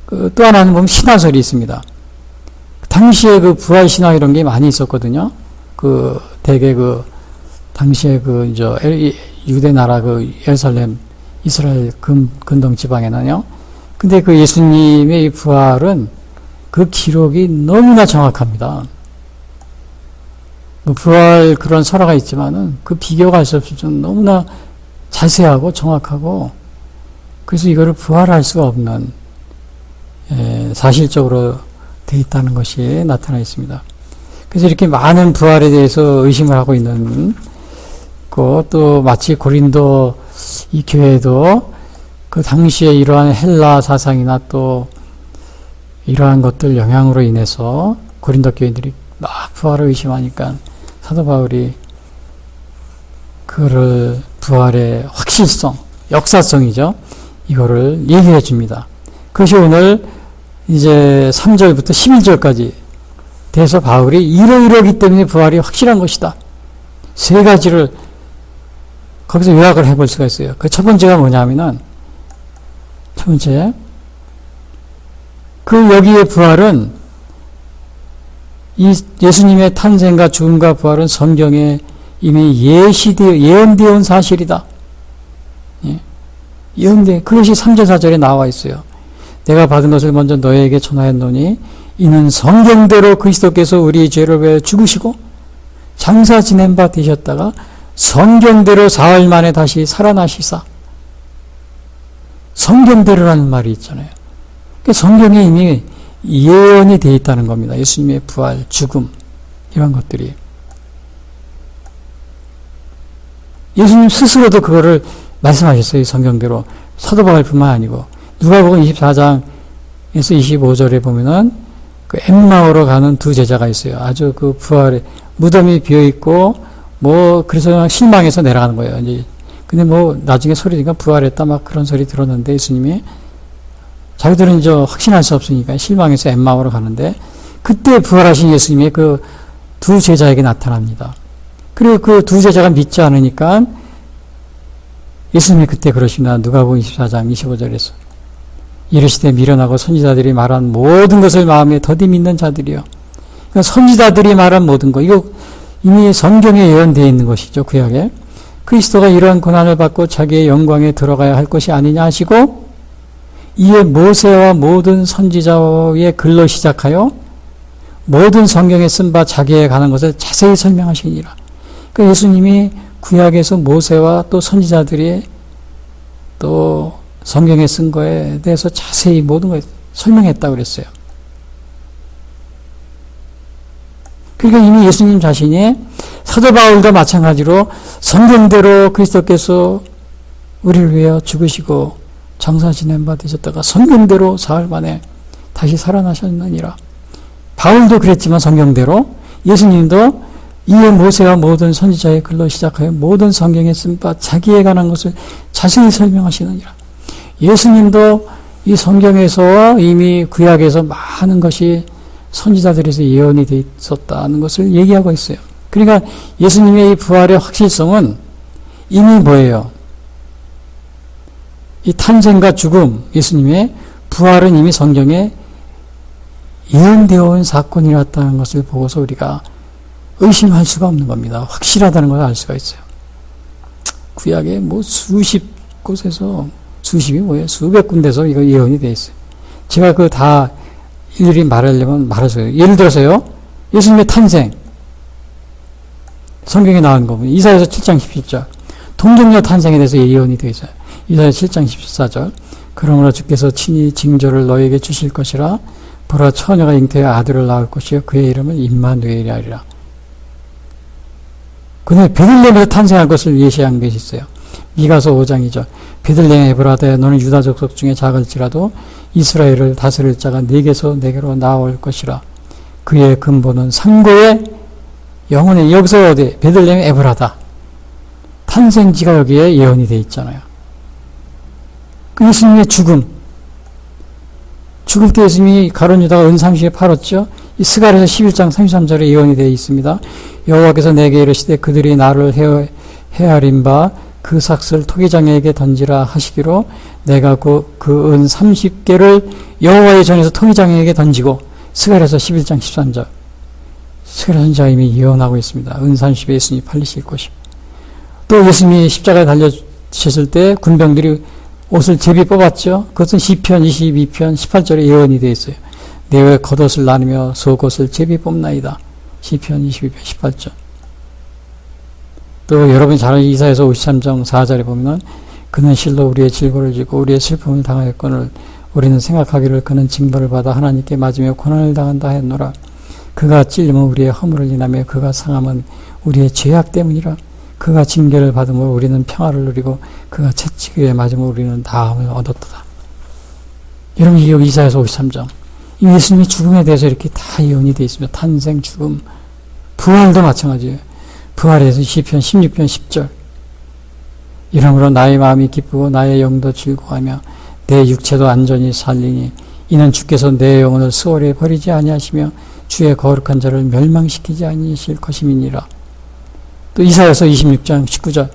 또 하나는 보면 신화설이 있습니다. 당시에 그 부활 신화 이런 게 많이 있었거든요. 대개 당시에 유대 나라 예루살렘, 이스라엘 근동 지방에는요. 근데 그 예수님의 이 부활은 그 기록이 너무나 정확합니다. 뭐 부활 그런 설화가 있지만은 그 비교가 할 수 없을 정도로 너무나 자세하고 정확하고, 그래서 이거를 부활할 수가 없는 사실적으로 되어 있다는 것이 나타나 있습니다. 그래서 이렇게 많은 부활에 대해서 의심을 하고 있는 거, 또 마치 고린도 이 교회도 그 당시에 이러한 헬라 사상이나 또 이러한 것들 영향으로 인해서 고린도 교회들이 막 부활을 의심하니까 사도 바울이 그거를 부활의 확실성, 역사성이죠. 이거를 얘기해 줍니다. 그것이 오늘 이제 3절부터 11절까지 돼서 바울이 이러이러기 때문에 부활이 확실한 것이다. 세 가지를 거기서 요약을 해볼 수가 있어요. 그 첫 번째가 뭐냐면은, 첫 번째, 그 여기의 부활은 이 예수님의 탄생과 죽음과 부활은 성경에 이미 예언되어 온 사실이다. 예. 그것이 3절 4절에 나와 있어요. 내가 받은 것을 먼저 너희에게 전하였노니 이는 성경대로 그리스도께서 우리의 죄를 위하여 죽으시고 장사 지낸 바 되셨다가 성경대로 사흘 만에 다시 살아나시사. 성경대로라는 말이 있잖아요. 그러니까 성경에 이미 예언이 되어 있다는 겁니다. 예수님의 부활, 죽음, 이런 것들이. 예수님 스스로도 그거를 말씀하셨어요. 성경대로. 사도 바울뿐만 아니고 누가복음 24장에서 25절에 보면은 그 엠마오로 가는 두 제자가 있어요. 아주 그 부활에 무덤이 비어 있고 뭐 그래서 그냥 실망해서 내려가는 거예요. 이제 근데 뭐 나중에 소리 들으니까 부활했다 막 그런 소리 들었는데 예수님이 자기들은 이제 확신할 수 없으니까 실망해서 엠마오로 가는데 그때 부활하신 예수님의 그 두 제자에게 나타납니다. 그리고 그 두 제자가 믿지 않으니까 예수님이 그때 그러십니다. 누가복음 24장 25절에서 이르시되 미련하고 선지자들이 말한 모든 것을 마음에 더디 믿는 자들이요. 그러니까 선지자들이 말한 모든 것, 이거 이미 성경에 예언되어 있는 것이죠. 구약에. 그리스도가 이러한 고난을 받고 자기의 영광에 들어가야 할 것이 아니냐 하시고 이에 모세와 모든 선지자의 글로 시작하여 모든 성경에 쓴 바 자기에 관한 것을 자세히 설명하시니라. 그러니까 예수님이 구약에서 모세와 또 선지자들이 또 성경에 쓴 거에 대해서 자세히 모든 걸 설명했다고 그랬어요. 그러니까 이미 예수님 자신이 사도 바울도 마찬가지로 성경대로 그리스도께서 우리를 위하여 죽으시고 장사 지낸 바 되셨다가 성경대로 사흘 만에 다시 살아나셨느니라. 바울도 그랬지만 성경대로 예수님도 이에 모세와 모든 선지자의 글로 시작하여 모든 성경에 쓴 바 자기에 관한 것을 자세히 설명하시느니라. 예수님도 이 성경에서 이미 구약에서 많은 것이 선지자들에서 예언이 되어 있었다는 것을 얘기하고 있어요. 그러니까 예수님의 이 부활의 확실성은 이미 뭐예요? 이 탄생과 죽음, 예수님의 부활은 이미 성경에 예언되어 온 사건이었다는 것을 보고서 우리가 의심할 수가 없는 겁니다. 확실하다는 걸 알 수가 있어요. 구약에 뭐 수십 곳에서, 수십이 뭐예요? 수백 군데서 이거 예언이 되어 있어요. 제가 그거 다 일일이 말하려면 말하세요. 예를 들어서요, 예수님의 탄생, 성경에 나온 거 보면 이사야서 7장 17절, 동정녀 탄생에 대해서 예언이 되어 있어요. 이사야 7장 14절, 그러므로 주께서 친히 징조를 너에게 주실 것이라. 보라, 처녀가 잉태하여 아들을 낳을 것이요 그의 이름은 임마누엘이라 하리라. 그는 베들레헴에서 탄생할 것을 예시한 것이 있어요. 미가서 5장이죠. 베들레헴 에브라다야, 너는 유다 족속 중에 작을지라도 이스라엘을 다스릴 자가 네게서 네게로 나올 것이라. 그의 근본은 상고의 영혼의, 여기서 어디? 베들레헴 에브라다. 탄생지가 여기에 예언이 되어 있잖아요. 그 예수님의 죽음, 죽을 때 예수님이 가룟 유다가 은 30에 팔았죠. 이 스가랴서 11장 33절에 예언이 되어 있습니다. 여호와께서 내게 이르시되 그들이 나를 헤아린 바 그 삭슬 토기장에게 던지라 하시기로 내가 그 은 30개를 여호와의 전에서 토기장에게 던지고. 스가랴서 11장 13절. 스가랴 선지자가 이미 예언하고 있습니다. 은 30에 예수님이 팔리실 것이고. 또 예수님이 십자가에 달려주셨을 때 군병들이 옷을 제비 뽑았죠. 그것은 시편 22편 18절에 예언이 되어 있어요. 내외 겉옷을 나누며 속옷을 제비 뽑나이다. 시편 22편 18절. 또 여러분이 잘 아는 이사야서 53장 4절에 보면은 그는 실로 우리의 질고를 지고 우리의 슬픔을 당하였거늘 우리는 생각하기를 그는 징벌을 받아 하나님께 맞으며 고난을 당한다 했노라. 그가 찔림은 우리의 허물을 인하며 그가 상함은 우리의 죄악 때문이라. 그가 징계를 받음으로 우리는 평화를 누리고 그가 채찍에 맞음으로 우리는 다함을 얻었도다. 여러분 여기 이사야서 53장 예수님의 죽음에 대해서 이렇게 다 예언이 되어 있습니다. 탄생, 죽음, 부활도 마찬가지예요. 부활에 대해서 시편 16편 10절 이러므로 나의 마음이 기쁘고 나의 영도 즐거워하며 내 육체도 안전히 살리니 이는 주께서 내 영혼을 수월에 버리지 아니하시며 주의 거룩한 자를 멸망시키지 아니하실 것임이니라. 또 이사야서 26장 19절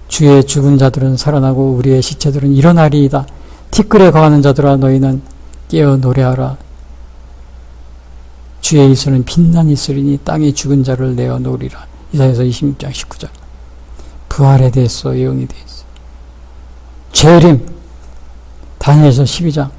주의 죽은 자들은 살아나고 우리의 시체들은 일어나리이다. 티끌에 거하는 자들아 너희는 깨어 노래하라. 주의 일손은 빛나니 있으리니 땅에 죽은 자를 내어 놓으리라. 이사야서 26장 19절 부활에 대해서 예언이 되어 있어요. 재림 다니엘서 12장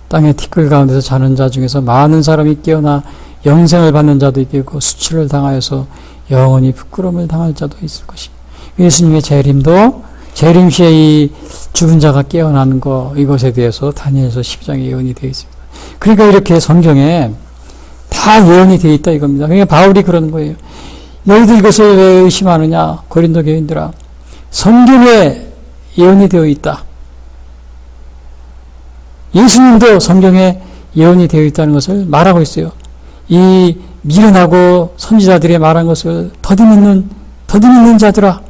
땅의 티끌 가운데서 자는 자 중에서 많은 사람이 깨어나 영생을 받는 자도 있겠고 수치를 당하여서 영원히 부끄러움을 당할 자도 있을 것입니다. 예수님의 재림도 재림 시에 이 죽은 자가 깨어나는 것 이것에 대해서 다니엘서 12장에 예언이 되어 있습니다. 그러니까 이렇게 성경에 다 예언이 되어 있다 이겁니다. 그러니까 바울이 그러는 거예요. 너희들 이것을 왜 의심하느냐 고린도 교인들아 성경에 예언이 되어 있다. 예수님도 성경에 예언이 되어 있다는 것을 말하고 있어요. 이 미련하고 선지자들이 말한 것을 더디 믿는 자들아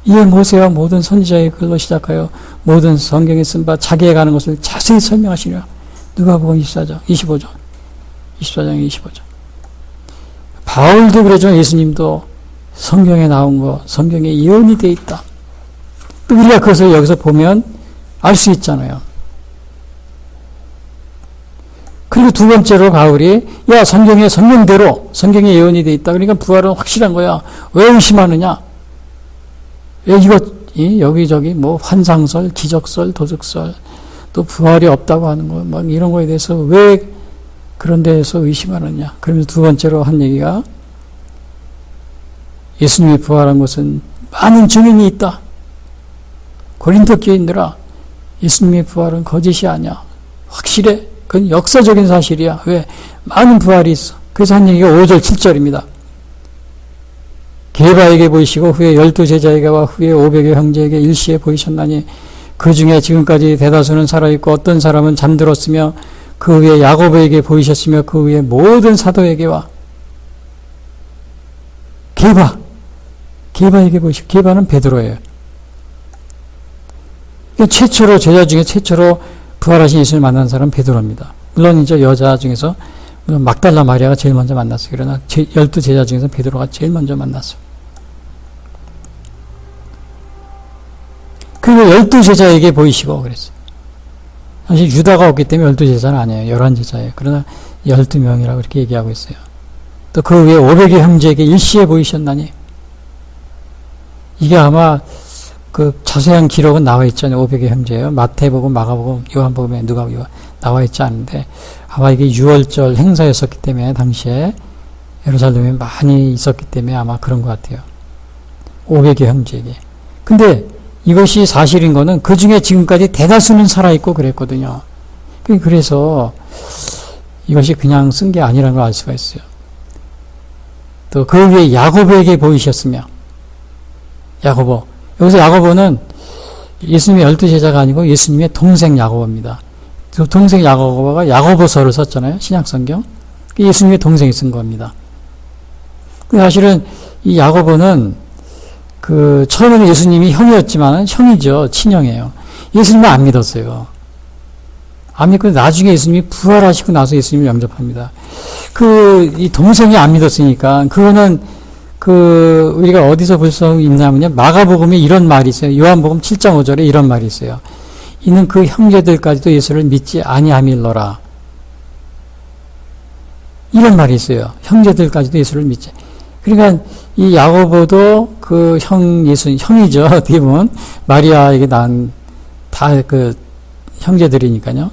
이에 모세와 모든 선지자의 글로 시작하여 모든 성경에 쓴 바 자기에 가는 것을 자세히 설명하시리라. 누가복음 24장 25절 바울도 그러죠. 예수님도 성경에 나온 거 성경에 예언이 되어 있다. 또 우리가 그것을 여기서 보면 알 수 있잖아요. 그리고 두 번째로 바울이 야 성경에 성경대로 성경에 예언이 되어 있다. 그러니까 부활은 확실한 거야. 왜 의심하느냐? 왜 여기저기 뭐 환상설, 기적설, 도적설 또 부활이 없다고 하는 거 막 이런 거에 대해서 왜 그런 데에서 의심하느냐? 그러면서 두 번째로 한 얘기가 예수님이 부활한 것은 많은 증인이 있다. 고린도 교인들아 예수님의 부활은 거짓이 아니야. 확실해. 그건 역사적인 사실이야. 왜? 많은 부활이 있어. 그래서 한 얘기가 5절 7절입니다. 게바에게 보이시고 후에 12제자에게와 후에 500여 형제에게 일시에 보이셨나니 그 중에 지금까지 대다수는 살아있고 어떤 사람은 잠들었으며 그 후에 야고보에게 보이셨으며 그 후에 모든 사도에게와 게바에게 보이시고 게바는 베드로예요. 최초로 제자 중에 최초로 부활하신 예수를 만난 사람은 베드로입니다. 물론 이제 여자 중에서 막달라 마리아가 제일 먼저 만났어요. 그러나 12제자 중에서 베드로가 제일 먼저 만났어요. 그리고 12제자에게 보이시고 그랬어요. 사실 유다가 없기 때문에 12제자는 아니에요. 11제자예요. 그러나 12명이라고 이렇게 얘기하고 있어요. 또 그 위에 500의 형제에게 일시에 보이셨나니 이게 아마 그 자세한 기록은 나와 있잖아요. 500의 형제예요. 마태복음, 마가복음, 요한복음에 누가복음 나와 있지 않은데 아마 이게 6월절 행사였었기 때문에 당시에 예루살렘에 많이 있었기 때문에 아마 그런 것 같아요. 500의 형제에게. 근데 이것이 사실인 거는 그 중에 지금까지 대다수는 살아있고 그랬거든요. 그래서 이것이 그냥 쓴 게 아니라는 걸 알 수가 있어요. 또 그 위에 야고보에게 보이셨으며 야고보. 여기서 야고보는 예수님의 12제자가 아니고 예수님의 동생 야고보입니다. 그 동생 야고보가 야고보서를 썼잖아요. 신약성경. 예수님의 동생이 쓴 겁니다. 사실은 이 야고보는 처음에는 예수님이 형이었지만 형이죠. 친형이에요. 예수님을 안 믿었어요. 안 믿고 나중에 예수님이 부활하시고 나서 예수님을 영접합니다. 이 동생이 안 믿었으니까 그거는 우리가 어디서 볼 수 있냐면요. 마가복음에 이런 말이 있어요. 요한복음 7장 5절에 이런 말이 있어요. 이는 그 형제들까지도 예수를 믿지 아니함일러라. 이런 말이 있어요. 형제들까지도 예수를 믿지. 그러니까 이 야고보도 그 형이죠. 어떻게 보면 마리아에게 낳은 다 형제들이니까요.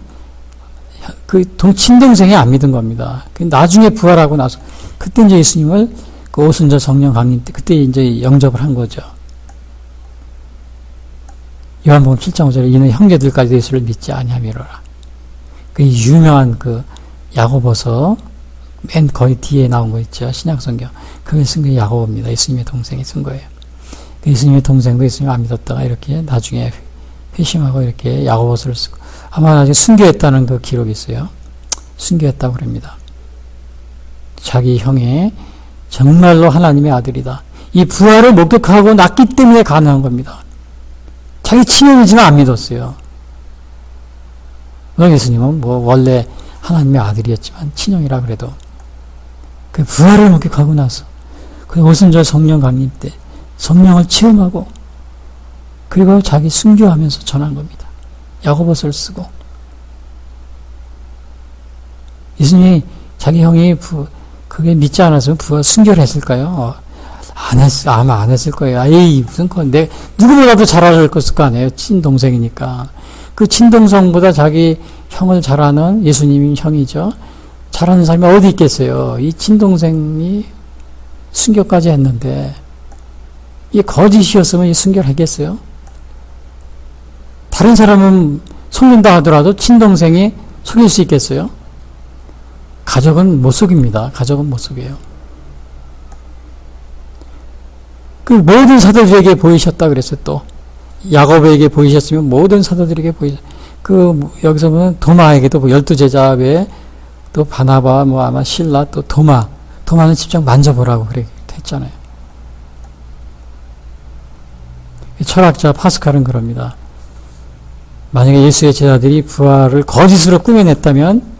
친동생이 안 믿은 겁니다. 나중에 부활하고 나서, 그때 이제 예수님을 그 오순절 성령 강림 때, 그때 이제 영접을 한 거죠. 요한복음 7장 5절에 이는 형제들까지 예수를 믿지 아니하미로라. 그 유명한 그 야고보서 맨 거의 뒤에 나온 거 있죠. 신약성경. 그걸 쓴 게 야고보입니다. 예수님의 동생이 쓴 거예요. 예수님의 동생도 예수님 안 믿었다가 이렇게 나중에 회심하고 이렇게 야고보서를 쓰고, 아마 나중에 순교했다는 그 기록이 있어요. 순교했다고 그럽니다. 자기 형의 정말로 하나님의 아들이다. 이 부활을 목격하고 났기 때문에 가능한 겁니다. 자기 친형이지만 안 믿었어요. 예수님은 뭐 원래 하나님의 아들이었지만 친형이라 그래도 그 부활을 목격하고 나서 그 오순절 성령 강림 때 성령을 체험하고 그리고 자기 순교하면서 전한 겁니다. 야고보서를 쓰고 예수님이 자기 형이 그게 믿지 않았으면 부활 순교를 했을까요? 아마 안 했을 거예요. 에이, 무슨 건데, 누구보다도 잘 알을 거 아니에요. 친동생이니까. 그 친동생보다 자기 형을 잘 아는 예수님이 형이죠. 잘 아는 사람이 어디 있겠어요. 이 친동생이 순교까지 했는데, 이 거짓이었으면 이 순교를 했겠어요? 다른 사람은 속는다 하더라도 친동생이 속일 수 있겠어요? 가족은 못 속입니다. 가족은 못 속여요. 그 모든 사도들에게 보이셨다 그랬어요. 또 야고보에게 보이셨으면 모든 사도들에게 여기서 보면 도마에게도 12제자 외에 또 바나바 아마 실라 또 도마는 직접 만져보라고 그래 했잖아요. 철학자 파스칼은 그럽니다. 만약에 예수의 제자들이 부활을 거짓으로 꾸며냈다면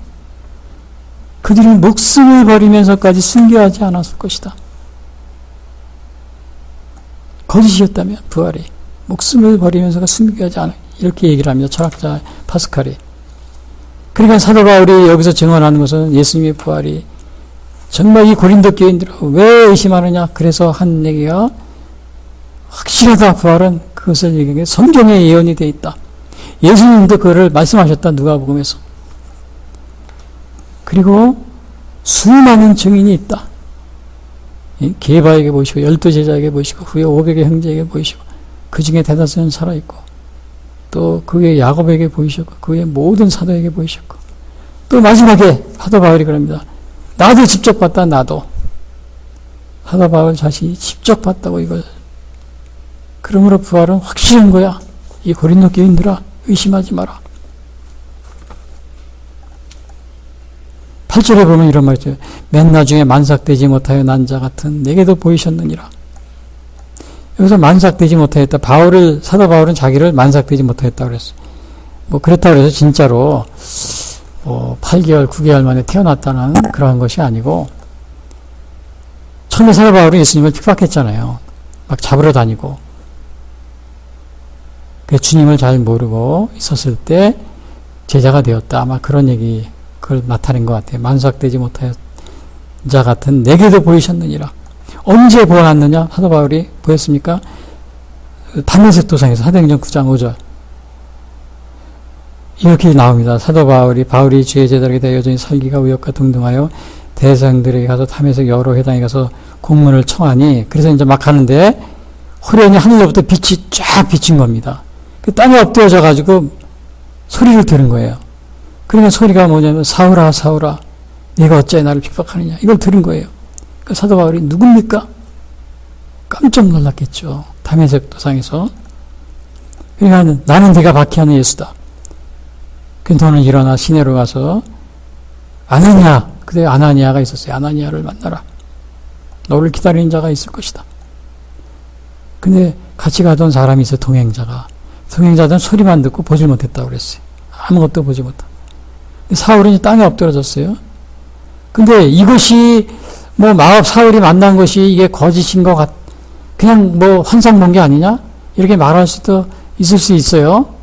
그들은 목숨을 버리면서까지 순교하지 않았을 것이다. 거짓이었다면 부활이 목숨을 버리면서가 순교하지 않아 이렇게 얘기를 합니다. 철학자 파스칼이. 그러니까 사도 바울이 여기서 증언하는 것은 예수님의 부활이 정말 이 고린도 교인들을 왜 의심하느냐. 그래서 한 얘기가 확실하다. 부활은 그것을 얘기해 성경에 예언이 되어 있다. 예수님도 그거를 말씀하셨다. 누가복음에서. 그리고 수많은 증인이 있다. 게바에게 보이시고 12제자에게 보이시고 후에 500의 형제에게 보이시고 그 중에 대다수는 살아있고 또 그 외에 야곱에게 보이셨고 그 외에 모든 사도에게 보이셨고 또 마지막에 사도 바울이 그럽니다. 나도 직접 봤다. 나도. 사도 바울 자신이 직접 봤다고 이걸. 그러므로 부활은 확실한 거야. 이 고린도 교인들아 의심하지 마라. 8절에 보면 이런 말이죠. 맨 나중에 만삭되지 못하여 난 자 같은 내게도 보이셨느니라. 여기서 만삭되지 못하였다. 사도 바울은 자기를 만삭되지 못하였다고 그랬어요. 그렇다고 해서 진짜로 8개월, 9개월 만에 태어났다는 그러한 것이 아니고 처음에 사도 바울은 예수님을 핍박했잖아요. 막 잡으러 다니고 주님을 잘 모르고 있었을 때 제자가 되었다. 아마 그런 얘기 그걸 나타낸 것 같아요. 만삭되지 못하여 자 같은 내게도 보이셨느니라. 언제 보았느냐? 사도 바울이 보였습니까? 다메섹 도상에서 사도행전 9장 5절 이렇게 나옵니다. 사도 바울이 주의 제자에게 대해 여전히 설기가 의역과 동등하여 대성들에게 가서 다메섹 여러 회당에 가서 공문을 청하니 그래서 이제 막 하는데 호련히 하늘로부터 빛이 쫙 비친 겁니다. 그 땅에 엎드려져 가지고 소리를 들은 거예요. 그러니까 소리가 뭐냐면 사울아 사울아 네가 어찌 나를 핍박하느냐 이걸 들은 거예요. 그 사도 바울이 누굽니까? 깜짝 놀랐겠죠. 다메섹 도상에서. 그러니까 나는 네가 박해하는 예수다. 그 너는 일어나 시내로 가서 아나니아 그때 아나니아가 있었어요. 아나니아를 만나라. 너를 기다리는 자가 있을 것이다. 근데 같이 가던 사람이 있어요. 동행자들은 소리만 듣고 보질 못했다고 그랬어요. 아무것도 보지 못하고. 사울은 땅에 엎드려졌어요. 근데 이것이 사울이 만난 것이 이게 거짓인 것 그냥 환상 본 게 아니냐? 이렇게 말할 수도 있을 수 있어요.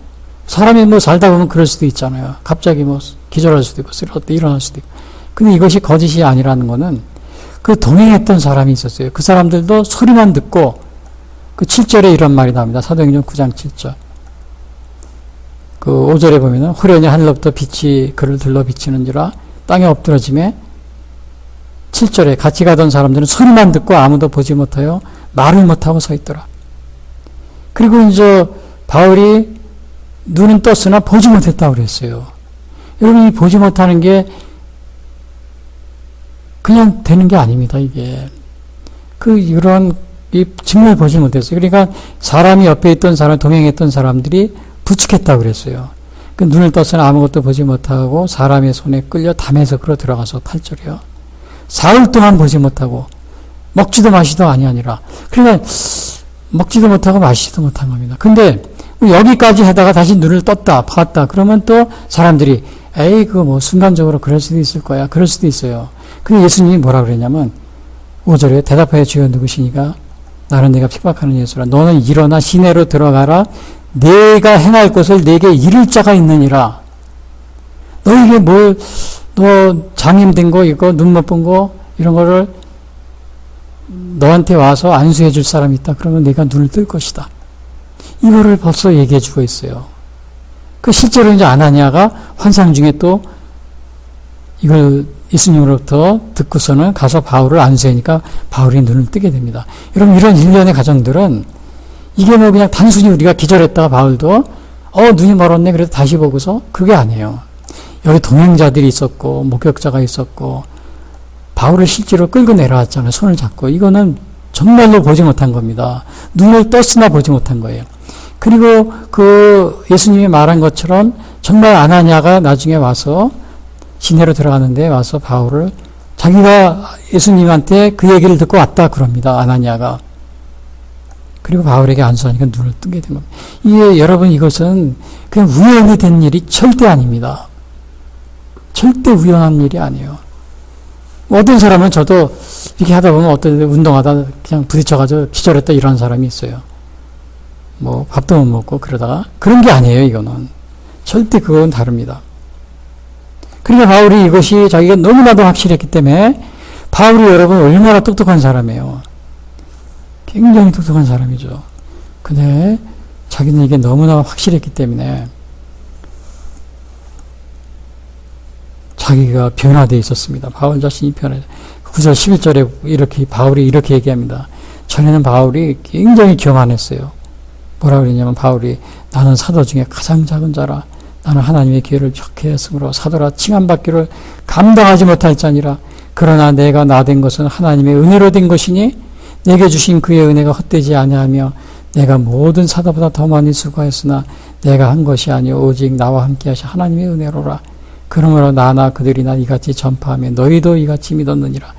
사람이 살다 보면 그럴 수도 있잖아요. 갑자기 기절할 수도 있고, 쓰러졌다 일어날 수도 있고. 근데 이것이 거짓이 아니라는 거는 그 동행했던 사람이 있었어요. 그 사람들도 소리만 듣고 그 7절에 이런 말이 나옵니다. 사도행전 9장 7절. 그 5절에 보면은 호련히 하늘로부터 빛이 그를 들러 비치는지라 땅에 엎드러짐에 7절에 같이 가던 사람들은 소리만 듣고 아무도 보지 못하여 말을 못하고 서 있더라. 그리고 이제 바울이 눈은 떴으나 보지 못했다고 그랬어요. 여러분, 이 보지 못하는 게 그냥 되는 게 아닙니다, 이게. 이런, 정말 보지 못했어요. 그러니까 사람이 옆에 있던 사람, 동행했던 사람들이 부축했다고 그랬어요. 그 눈을 떴으나 아무것도 보지 못하고 사람의 손에 끌려 담에서 끌어 들어가서 8절이요. 사흘 동안 보지 못하고 먹지도 마시도 아니하니라. 그러니까 먹지도 못하고 마시지도 못한 겁니다. 근데 여기까지 하다가 다시 눈을 떴다, 봤다. 그러면 또 사람들이 에이, 그거 뭐 순간적으로 그럴 수도 있을 거야. 그럴 수도 있어요. 근데 예수님이 뭐라 그랬냐면 5절에 대답하여 주여 누구시니까 나는 내가 핍박하는 예수라. 너는 일어나 시내로 들어가라. 내가 행할 것을 내게 이를 자가 있느니라. 너에게 너 장애된 거, 이거, 눈 못 본 거, 이런 거를 너한테 와서 안수해 줄 사람이 있다. 그러면 내가 눈을 뜰 것이다. 이거를 벌써 얘기해 주고 있어요. 실제로 이제 아나니아가 환상 중에 또 이걸 예수님으로부터 듣고서는 가서 바울을 안수하니까 바울이 눈을 뜨게 됩니다. 여러분, 이런 일련의 가정들은 이게 뭐 그냥 단순히 우리가 기절했다가 바울도 눈이 멀었네 그래도 다시 보고서 그게 아니에요. 여기 동행자들이 있었고 목격자가 있었고 바울을 실제로 끌고 내려왔잖아요. 손을 잡고. 이거는 정말로 보지 못한 겁니다. 눈을 떴으나 보지 못한 거예요. 그리고 예수님이 말한 것처럼 정말 아나니아가 나중에 와서 시내로 들어가는데 와서 바울을 자기가 예수님한테 그 얘기를 듣고 왔다 그럽니다. 아나니아가. 그리고 바울에게 안수하니까 눈을 뜨게 된 겁니다. 이게 여러분, 이것은 그냥 우연히 된 일이 절대 아닙니다. 절대 우연한 일이 아니에요. 어떤 사람은 저도 이렇게 하다 보면 어떤 운동하다 그냥 부딪혀가지고 기절했다 이런 사람이 있어요. 뭐 밥도 못 먹고 그러다가 그런 게 아니에요. 이거는 절대 그건 다릅니다. 그러니까 바울이 이것이 자기가 너무나도 확실했기 때문에 바울이 여러분 얼마나 똑똑한 사람이에요. 굉장히 똑똑한 사람이죠. 근데 자기는 이게 너무나 확실했기 때문에 자기가 변화되어 있었습니다. 바울 자신이 변화돼. 9절 11절에 이렇게 바울이 이렇게 얘기합니다. 전에는 바울이 굉장히 교만했어요. 뭐라 그랬냐면 바울이 나는 사도 중에 가장 작은 자라. 나는 하나님의 기회를 좋게 했으므로 사도라 칭함받기를 감당하지 못할 자니라. 그러나 내가 나된 것은 하나님의 은혜로 된 것이니 내게 주신 그의 은혜가 헛되지 아니하며 내가 모든 사도보다 더 많이 수고하였으나 내가 한 것이 아니오 오직 나와 함께 하신 하나님의 은혜로라. 그러므로 나나 그들이나 이같이 전파하며 너희도 이같이 믿었느니라.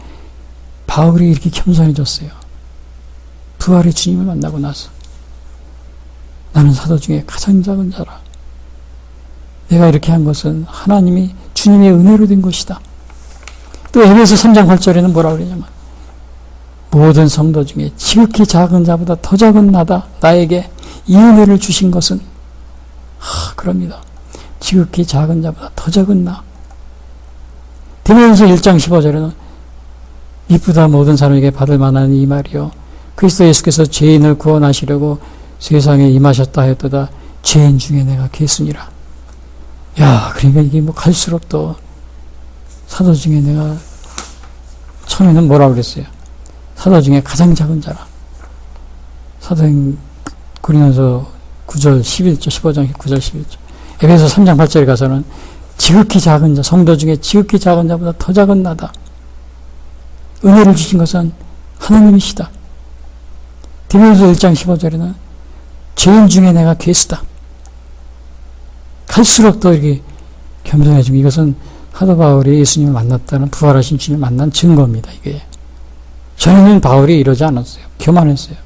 바울이 이렇게 겸손해졌어요. 부활의 주님을 만나고 나서 나는 사도 중에 가장 작은 자라. 내가 이렇게 한 것은 하나님이 주님의 은혜로 된 것이다. 또 에베소 3장 8절에는 뭐라 그러냐면 모든 성도 중에 지극히 작은 자보다 더 작은 나다. 나에게 이 은혜를 주신 것은 그럽니다. 지극히 작은 자보다 더 작은 나. 디모데전서 1장 15절에는 이쁘다 모든 사람에게 받을 만한 이 말이요 그리스도 예수께서 죄인을 구원하시려고 세상에 임하셨다 하였도다. 죄인 중에 내가 괴순이라. 야, 그러니까 이게 뭐 갈수록 또 사도 중에 내가 처음에는 뭐라고 그랬어요? 사도 중에 가장 작은 자라. 사도행 고린도서 9절 11절 15장 9절 11절 에베소 3장 8절에 가서는 지극히 작은 자, 성도 중에 지극히 작은 자보다 더 작은 나다. 은혜를 주신 것은 하나님이시다. 디모데전서 1장 15절에는 죄인 중에 내가 괴수다. 갈수록 더 이렇게 겸손해지고 이것은 사도 바울이 예수님을 만났다는 부활하신 주님을 만난 증거입니다. 이게 전에는 바울이 이러지 않았어요. 교만했어요.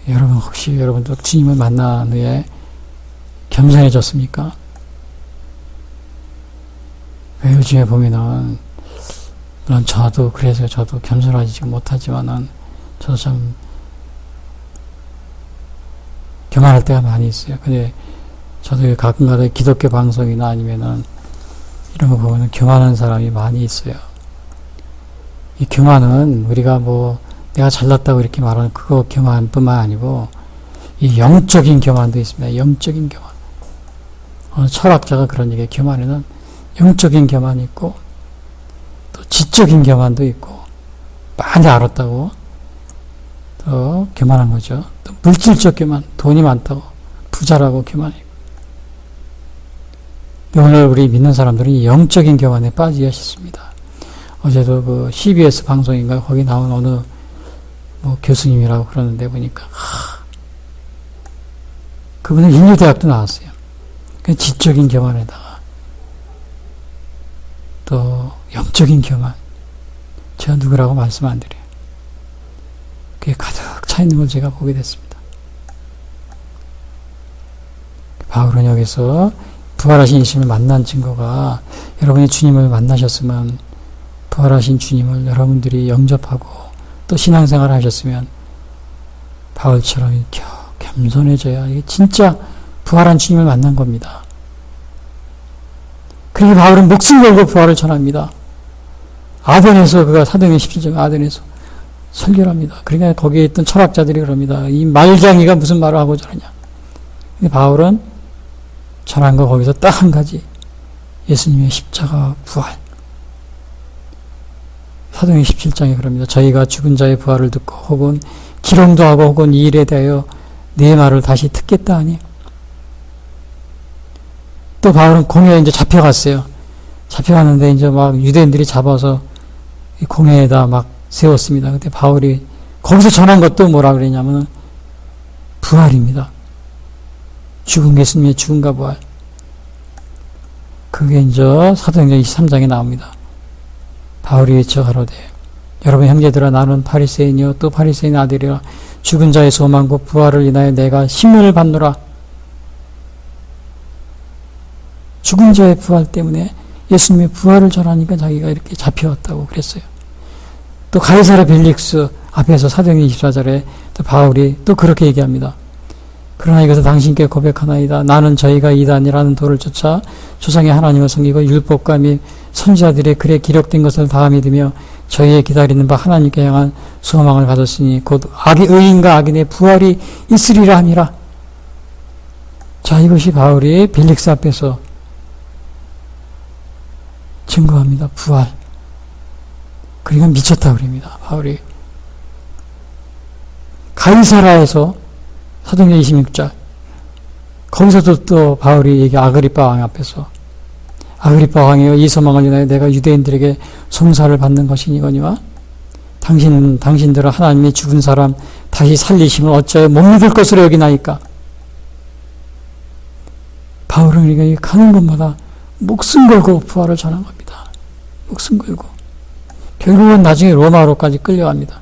여러분 혹시 여러분도 주님을 만난 후에 겸손해졌습니까? 요즘에 보면은 물론 저도 그래서 저도 겸손하지 못하지만은 저도 참 교만할 때가 많이 있어요. 근데 저도 가끔가다 기독교 방송이나 아니면은 이런 거 보면은 교만한 사람이 많이 있어요. 이 교만은 우리가 뭐 내가 잘났다고 이렇게 말하는 그거 교만뿐만 아니고 이 영적인 교만도 있습니다. 영적인 교만. 어느 철학자가 그런 얘기예요. 교만에는 영적인 교만이 있고 또 지적인 교만도 있고 많이 알았다고 또 교만한 거죠. 또 물질적 교만, 돈이 많다고 부자라고 교만해요. 오늘 우리 믿는 사람들은 영적인 교만에 빠지기 싫습니다. 어제도 그 CBS 방송인가 거기 나온 어느 뭐 교수님이라고 그러는데 보니까 그분은 인류대학도 나왔어요. 그 지적인 교만에다가 또 영적인 교만. 제가 누구라고 말씀 안 드려요. 그게 가득 차 있는 걸 제가 보게 됐습니다. 바울은 여기서 부활하신 예수님을 만난 증거가 여러분이 주님을 만나셨으면 부활하신 주님을 여러분들이 영접하고 또 신앙생활을 하셨으면 바울처럼 겸손해져야 이게 진짜 부활한 주님을 만난 겁니다. 그리고 바울은 목숨 걸고 부활을 전합니다. 아덴에서 그가 사도행전 17장 아덴에서 설교를 합니다. 그러니까 거기에 있던 철학자들이 그럽니다. 이 말장이가 무슨 말을 하고 저러냐. 근데 바울은 전한 거 거기서 딱 한 가지. 예수님의 십자가 부활. 사도행전 17장에 그럽니다. 저희가 죽은 자의 부활을 듣고 혹은 기롱도 하고 혹은 이 일에 대하여 네 말을 다시 듣겠다 하니. 또 바울은 공회에 이제 잡혀갔어요. 잡혀갔는데 이제 막 유대인들이 잡아서 이 공회에다 막 세웠습니다. 그때 바울이 거기서 전한 것도 뭐라 그랬냐면 부활입니다. 죽은 예수님의 죽음과 부활. 그게 이제 사도행전 23장에 나옵니다. 바울이 외쳐 가로되 여러분 형제들아 나는 바리새인이요 또 바리새인 아들이라 죽은 자의 소망과 부활을 인하여 내가 신문을 받노라. 죽은 자의 부활 때문에 예수님의 부활을 전하니까 자기가 이렇게 잡혀왔다고 그랬어요. 또 가이사랴 벨릭스 앞에서 사도행전 24절에 또 바울이 또 그렇게 얘기합니다. 그러나 이것을 당신께 고백하나이다. 나는 저희가 이단이라는 도를 쫓아 조상의 하나님을 섬기고 율법과 및 선지자들의 글에 기록된 것을 다 믿으며 저희의 기다리는 바 하나님께 향한 소망을 받았으니 곧 의인과 악인의 부활이 있으리라 함이라. 자, 이것이 바울이 벨릭스 앞에서 증거합니다. 부활. 그러니까 미쳤다고 그럽니다. 바울이 가이사라에서 사도행전 26장 거기서도 또 바울이 얘기 아그리빠 왕 앞에서 아그리빠 왕이여 이 소망을 인하여 내가 유대인들에게 송사를 받는 것이니거니와 당신들은 하나님이 죽은 사람 다시 살리심을 어찌하여 못 믿을 것으로 여기나이까. 바울은 그러니까 가는 곳마다 목숨 걸고 부활을 전한 겁니다. 목숨 걸고 결국은 나중에 로마로까지 끌려갑니다.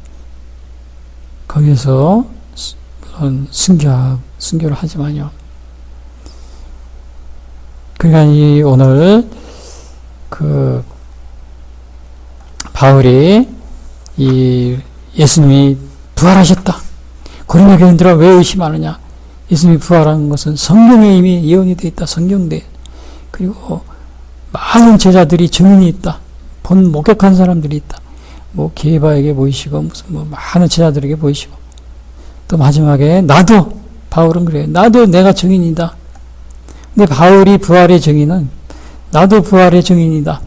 거기에서 물론 순교를 하지만요. 그러니까 이 오늘 그 바울이 이 예수님이 부활하셨다. 고린도 교인들아 왜 의심하느냐? 예수님이 부활한 것은 성경에 이미 예언이 되어 있다. 성경대. 그리고 많은 제자들이 증인이 있다. 본 목격한 사람들이 있다. 뭐 게바에게 보이시고 무슨 뭐 많은 제자들에게 보이시고 또 마지막에 나도 바울은 그래요. 나도 내가 증인이다. 근데 바울이 부활의 증인은 나도 부활의 증인이다.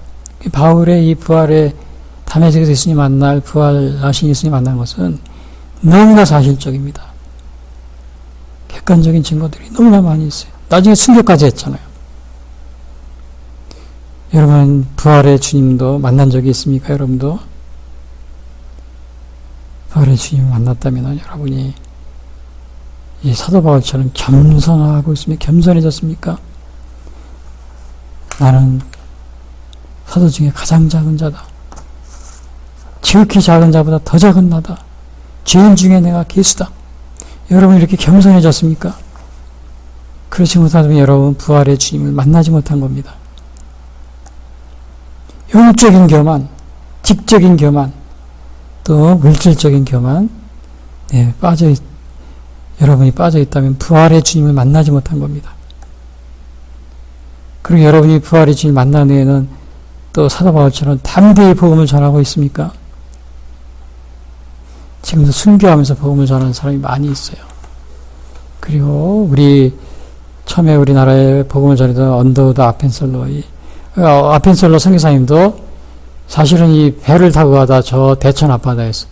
바울의 이 부활의 담에색에서 예수님 만날 부활하신 예수님 만난 것은 너무나 사실적입니다. 객관적인 증거들이 너무나 많이 있어요. 나중에 순교까지 했잖아요. 여러분 부활의 주님도 만난 적이 있습니까? 여러분도 부활의 주님을 만났다면 여러분이 이 사도 바울처럼 겸손하고 있으면 겸손해졌습니까? 나는 사도 중에 가장 작은 자다. 지극히 작은 자보다 더 작은 나다. 죄인 중에 내가 개수다. 여러분 이렇게 겸손해졌습니까? 그렇지 못하면 여러분 부활의 주님을 만나지 못한 겁니다. 영적인 교만, 직적인 교만, 또 물질적인 교만, 여러분이 빠져있다면 부활의 주님을 만나지 못한 겁니다. 그리고 여러분이 부활의 주님을 만난 후에는 또 사도 바울처럼 담대히 복음을 전하고 있습니까? 지금도 순교하면서 복음을 전하는 사람이 많이 있어요. 그리고 우리 처음에 우리나라에 복음을 전했던 언더우드 아펜셀러, 아펜셀러 선교사님도 사실은 이 배를 타고 가다 저 대천 앞바다에서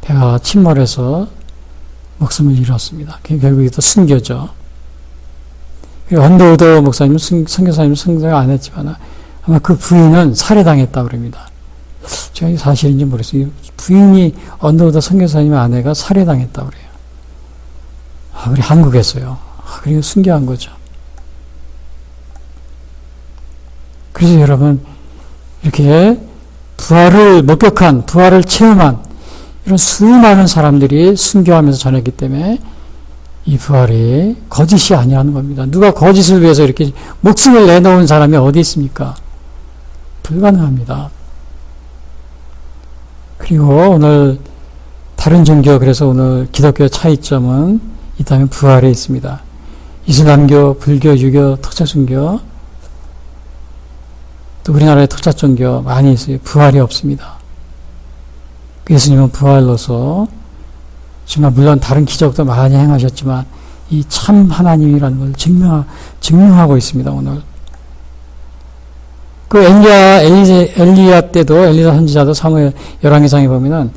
배가 침몰해서 목숨을 잃었습니다. 결국에 또 순교죠. 언더우드 목사님은 선교사님은 순교 안 했지만 아마 그 부인은 살해당했다고 그럽니다. 제가 사실인지 모르겠어요. 부인이 언더우드 선교사님의 아내가 살해당했다고 그래요. 우리 한국에서요. 그리고 순교한 거죠. 그래서 여러분 이렇게 부활을 목격한, 부활을 체험한 이런 수많은 사람들이 순교하면서 전했기 때문에 이 부활이 거짓이 아니라는 겁니다. 누가 거짓을 위해서 이렇게 목숨을 내놓은 사람이 어디 있습니까? 불가능합니다. 그리고 오늘 다른 종교, 그래서 오늘 기독교 차이점은 있다면 부활에 있습니다. 이슬람교, 불교, 유교, 토착종교, 또 우리나라의 토착종교 많이 있어요. 부활이 없습니다. 예수님은 부활로서 정말 물론 다른 기적도 많이 행하셨지만 이 참 하나님이라는 걸 증명하고 있습니다. 오늘 그 엘리야 때도, 엘리야 선지자도 사무엘 열왕기상에 보면은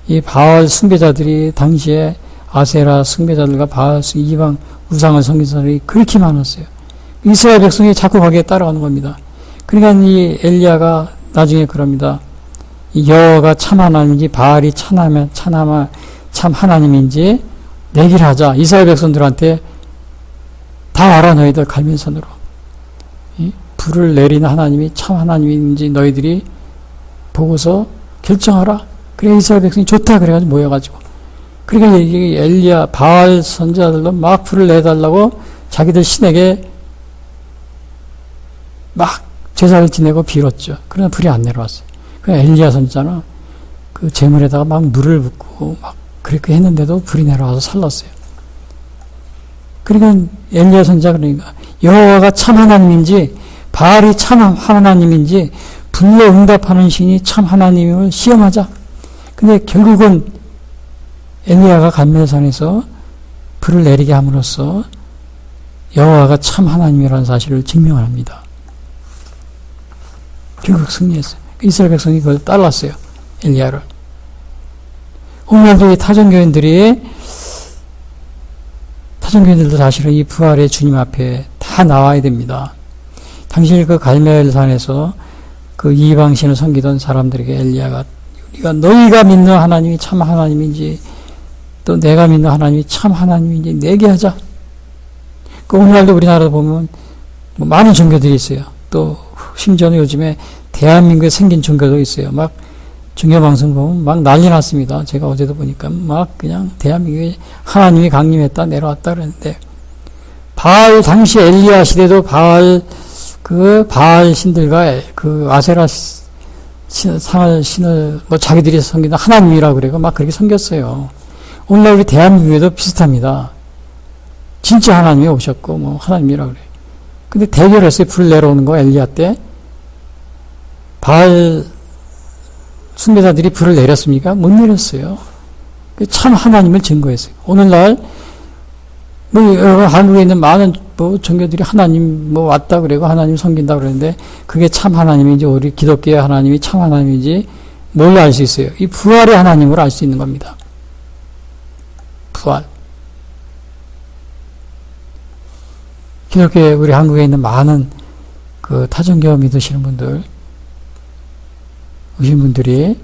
이 바알 숭배자들이 당시에 아세라 숭배자들과 바알 이방 우상을 섬긴 사람이 그렇게 많았어요. 이스라엘 백성이 자꾸 거기에 따라가는 겁니다. 그러니까 이 엘리야가 나중에 그럽니다. 여호와가 참 하나님인지 바알이 참 하나님인지 내기를 하자. 이스라엘 백성들한테 다 알아, 너희들 갈면선으로. 불을 내리는 하나님이 참 하나님인지 너희들이 보고서 결정하라. 그래 이스라엘 백성이 좋다 그래가지고 모여가지고. 그러니까 이 엘리야 바알 선지자들도 막 불을 내달라고 자기들 신에게 막 제사를 지내고 빌었죠. 그러나 불이 안 내려왔어요. 그 엘리야 선지자는 그 재물에다가 막 물을 붓고 막 그렇게 했는데도 불이 내려와서 살랐어요. 그러니까 엘리야 선지자 그러니까 여호와가 참 하나님인지 바알이 참 하나님인지 불로 응답하는 신이 참 하나님임을 시험하자. 근데 결국은 엘리야가 갈멜산에서 불을 내리게 함으로써 여호와가 참 하나님이라는 사실을 증명합니다. 결국 승리했어요. 이스라엘 백성이 그걸 따랐어요. 엘리야를. 오늘날도 이 타종교인들도 사실은 이 부활의 주님 앞에 다 나와야 됩니다. 당시 그 갈멜산에서 그 이방신을 섬기던 사람들에게 엘리야가 우리가 너희가 믿는 하나님이 참 하나님인지 또 내가 믿는 하나님이 참 하나님인지 내게 하자. 그 오늘날도 우리나라도 보면 뭐 많은 종교들이 있어요. 또 심지어는 요즘에 대한민국에 생긴 종교도 있어요. 막 종교방송 보면 막 난리 났습니다. 제가 어제도 보니까 막 그냥 대한민국에 하나님이 강림했다 내려왔다 그랬는데 바알 당시 엘리야 시대도 바알 신들과 그 아세라 신을 뭐 자기들이 섬기는 하나님이라고 그래고 막 그렇게 섬겼어요. 오늘날 우리 대한민국에도 비슷합니다. 진짜 하나님이 오셨고 뭐 하나님이라고 그래요. 근데 대결했어요. 불 내려오는 거 엘리야 때. 바알 숭배자들이 불을 내렸습니까? 못 내렸어요. 참 하나님을 증거했어요. 오늘날 뭐 한국에 있는 많은 뭐 종교들이 하나님 뭐 왔다 그러고 하나님 섬긴다 그러는데 그게 참 하나님인지 우리 기독교의 하나님이 참 하나님인지 뭘로 알 수 있어요? 이 부활의 하나님으로 알 수 있는 겁니다. 부활. 기독교에 우리 한국에 있는 많은 그 타종교 믿으시는 분들 의신 분들이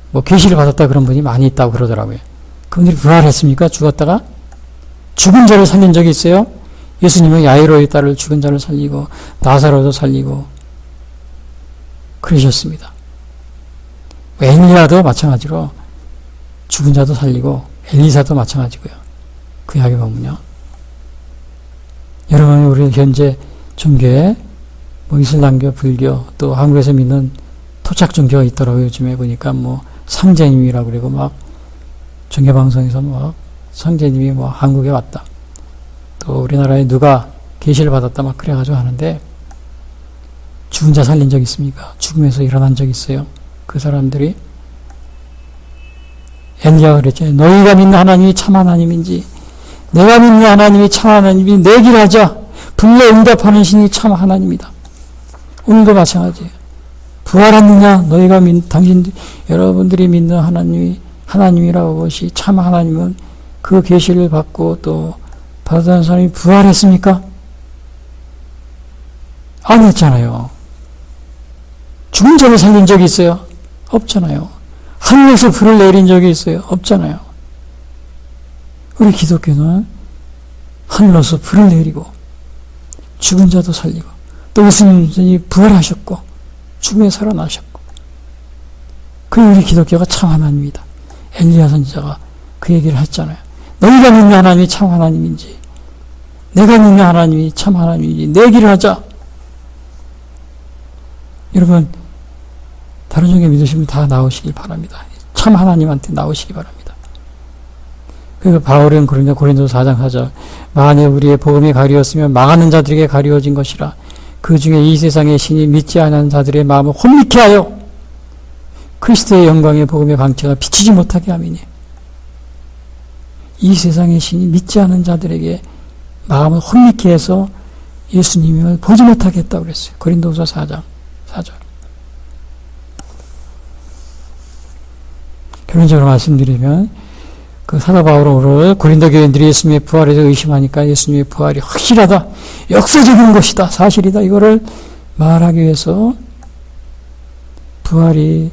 뭐 계시를 받았다 그런 분이 많이 있다고 그러더라고요. 그분들이 부활했습니까? 죽었다가? 죽은 자를 살린 적이 있어요? 예수님은 야이로의 딸을 죽은 자를 살리고 나사로도 살리고 그러셨습니다. 엘리야도 마찬가지로 죽은 자도 살리고 엘리사도 마찬가지고요. 그 이야기 보면요. 여러분 우리 현재 종교에 뭐 이슬람교, 불교 또 한국에서 믿는 토착 종교가 있더라고요. 요즘에 보니까 뭐 상제님이라고 그러고 막 종교방송에서 막 상제님이 뭐 한국에 왔다. 또 우리나라에 누가 계시를 받았다 막 그래가지고 하는데 죽은 자 살린 적 있습니까? 죽음에서 일어난 적 있어요. 그 사람들이 엘리야가 그랬죠. 너희가 믿는 하나님이 참 하나님인지 내가 믿는 하나님이 참 하나님이 내길 하자. 불러 응답하는 신이 참 하나님이다. 오늘도 마찬가지예요. 부활하느냐? 너희가 여러분들이 믿는 하나님이라고 것이 참 하나님은 그 계시를 받고 또 받은 사람이 부활했습니까? 안 했잖아요. 죽은 자를 살린 적이 있어요? 없잖아요. 하늘에서 불을 내린 적이 있어요? 없잖아요. 우리 기독교는 하늘에서 불을 내리고 죽은 자도 살리고 또 예수님이 부활하셨고 죽음에 살아나셨고 그 우리 기독교가 참 하나님이다. 엘리야 선지자가 그 얘기를 했잖아요. 너희가 믿는 하나님이 참 하나님인지 내가 믿는 하나님이 참 하나님인지 내기를 하자. 여러분 다른 종교 믿으시면 다 나오시길 바랍니다. 참 하나님한테 나오시기 바랍니다. 그래서 바울은 그러냐 고린도서 4장 4절 만일 우리의 복음이 가리웠으면 망하는 자들에게 가리워진 것이라 그 중에 이 세상의 신이 믿지 않은 자들의 마음을 혼미케 하여 그리스도의 영광의 복음의 광채가 비치지 못하게 함이니 이 세상의 신이 믿지 않은 자들에게 마음을 혼미케 해서 예수님을 보지 못하게 했다고 그랬어요. 고린도서 4장 4절. 결론적으로 말씀드리면 그 사도 바울은 고린도 교인들이 예수님의 부활에 대해서 의심하니까 예수님의 부활이 확실하다. 역사적인 것이다. 사실이다. 이거를 말하기 위해서 부활이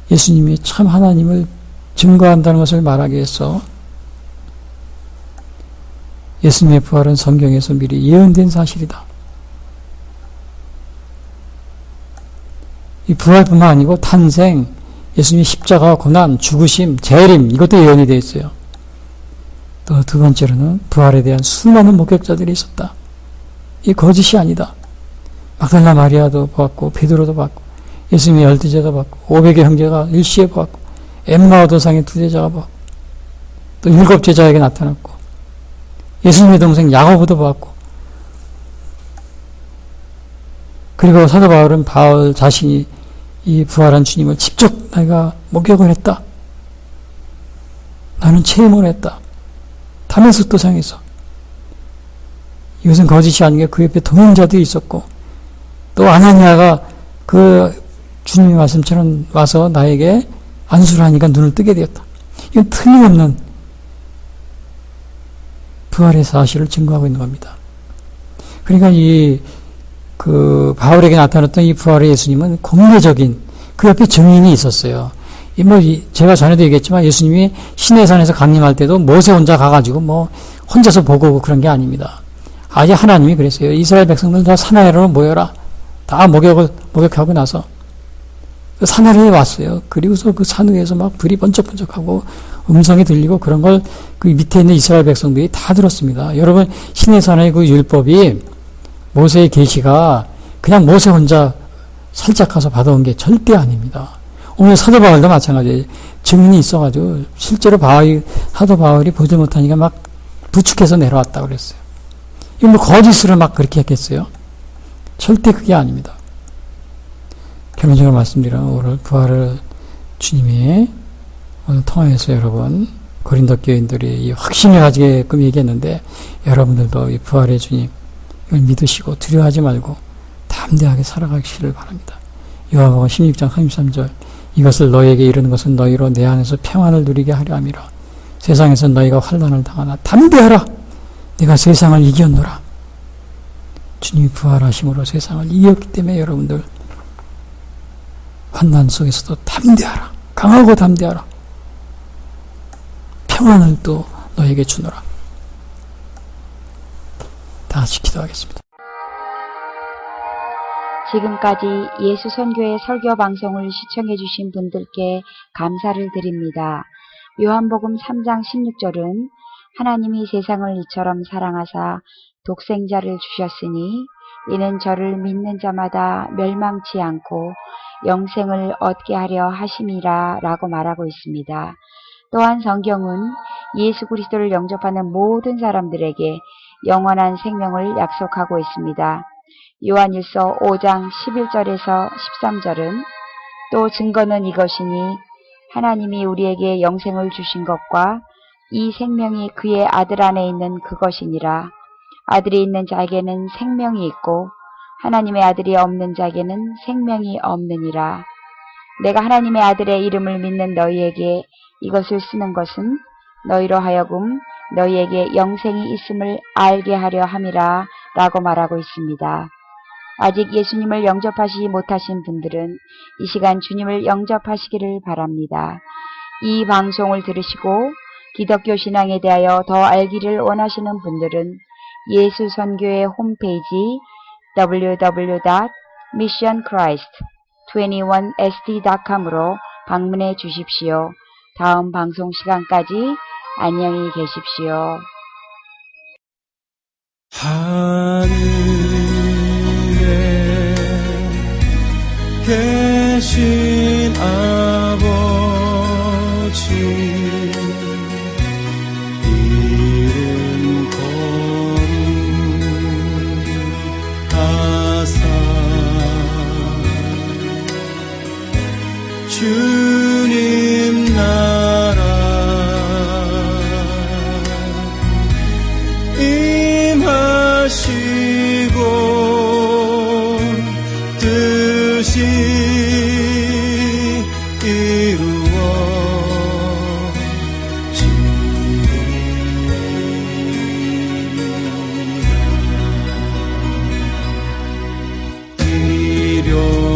예수님이 참 하나님을 증거한다는 것을 말하기 위해서 예수님의 부활은 성경에서 미리 예언된 사실이다. 이 부활뿐만 아니고 탄생, 예수님의 십자가, 고난, 죽으심, 재림 이것도 예언이 되어 있어요. 또 두 번째로는 부활에 대한 수많은 목격자들이 있었다. 이 거짓이 아니다. 막달라 마리아도 보았고 베드로도 봤고 예수님의 12제자도 봤고 500의 형제가 일시에 보았고 엠마오 도상의 두 제자가 보았고 또 7제자에게 나타났고 예수님의 동생 야고보도 보았고 그리고 사도 바울은 바울 자신이 이 부활한 주님을 직접 내가 목격을 했다. 나는 체험을 했다. 다메섹 도상에서. 이것은 거짓이 아닌 게 그 옆에 동행자들이 있었고 또 아나니아가 그 주님의 말씀처럼 와서 나에게 안수를 하니까 눈을 뜨게 되었다. 이건 틀림없는 부활의 사실을 증거하고 있는 겁니다. 그러니까 그 바울에게 나타났던 이 부활의 예수님은 공개적인 그 옆에 증인이 있었어요. 제가 전에도 얘기했지만 예수님이 시내산에서 강림할 때도 모세 혼자 가가지고 혼자서 보고 오고 그런 게 아닙니다. 아예 하나님이 그랬어요. 이스라엘 백성들 다 산 아래로 모여라. 다 목격하고 나서 그 산 아래에 왔어요. 그리고서 그 산 위에서 막 불이 번쩍번쩍하고 음성이 들리고 그런 걸 그 밑에 있는 이스라엘 백성들이 다 들었습니다. 여러분 시내산의 그 율법이 모세의 계시가 그냥 모세 혼자 살짝 가서 받아온 게 절대 아닙니다. 오늘 사도 바울도 마찬가지예요. 증인이 있어가지고 실제로 사도 바울이 보지 못하니까 막 부축해서 내려왔다고 그랬어요. 이건 거짓으로 막 그렇게 했겠어요? 절대 그게 아닙니다. 결론적으로 말씀드리면 오늘 부활을 주님이 오늘 통화에서 여러분 고린도 교인들이 이 확신을 가지게끔 얘기했는데 여러분들도 이 부활의 주님 이걸 믿으시고 두려워하지 말고 담대하게 살아가시기를 바랍니다. 요한복음 16장 33절 이것을 너희에게 이르는 것은 너희로 내 안에서 평안을 누리게 하려 함이라. 세상에서 너희가 환난을 당하나 담대하라. 내가 세상을 이겼노라. 주님이 부활하심으로 세상을 이겼기 때문에 여러분들 환난 속에서도 담대하라. 강하고 담대하라. 평안을 또 너에게 주노라. 다 같이 기도하겠습니다. 지금까지 예수 선교의 설교 방송을 시청해 주신 분들께 감사를 드립니다. 요한복음 3장 16절은 하나님이 세상을 이처럼 사랑하사 독생자를 주셨으니 이는 저를 믿는 자마다 멸망치 않고 영생을 얻게 하려 하심이라 라고 말하고 있습니다. 또한 성경은 예수 그리스도를 영접하는 모든 사람들에게 영원한 생명을 약속하고 있습니다. 요한일서 5장 11절에서 13절은 또 증거는 이것이니 하나님이 우리에게 영생을 주신 것과 이 생명이 그의 아들 안에 있는 그것이니라. 아들이 있는 자에게는 생명이 있고 하나님의 아들이 없는 자에게는 생명이 없느니라. 내가 하나님의 아들의 이름을 믿는 너희에게 이것을 쓰는 것은 너희로 하여금 너희에게 영생이 있음을 알게 하려 함이라 라고 말하고 있습니다. 아직 예수님을 영접하시지 못하신 분들은 이 시간 주님을 영접하시기를 바랍니다. 이 방송을 들으시고 기독교 신앙에 대하여 더 알기를 원하시는 분들은 예수선교회 홈페이지 www.missionchrist21sd.com으로 방문해 주십시오. 다음 방송 시간까지 안녕히 계십시오. 하늘에 계신 아버지 이름 거룩하사 주님 나라 임하시고 뜻이 이루어지리라.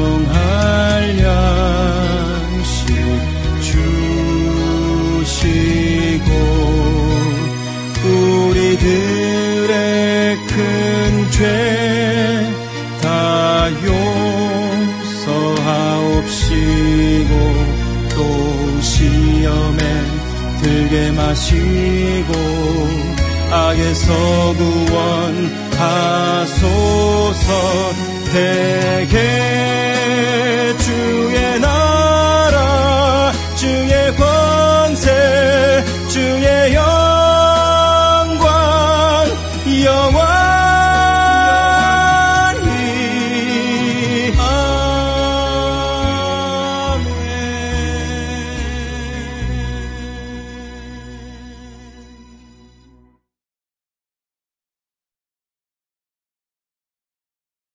일용할 양식 주시고 우리들의 큰 죄 다 용서하옵시고 또 시험에 들게 마시고 악에서 구원하소서. 대개 주의 나라 주의 권세 주의 영광 영원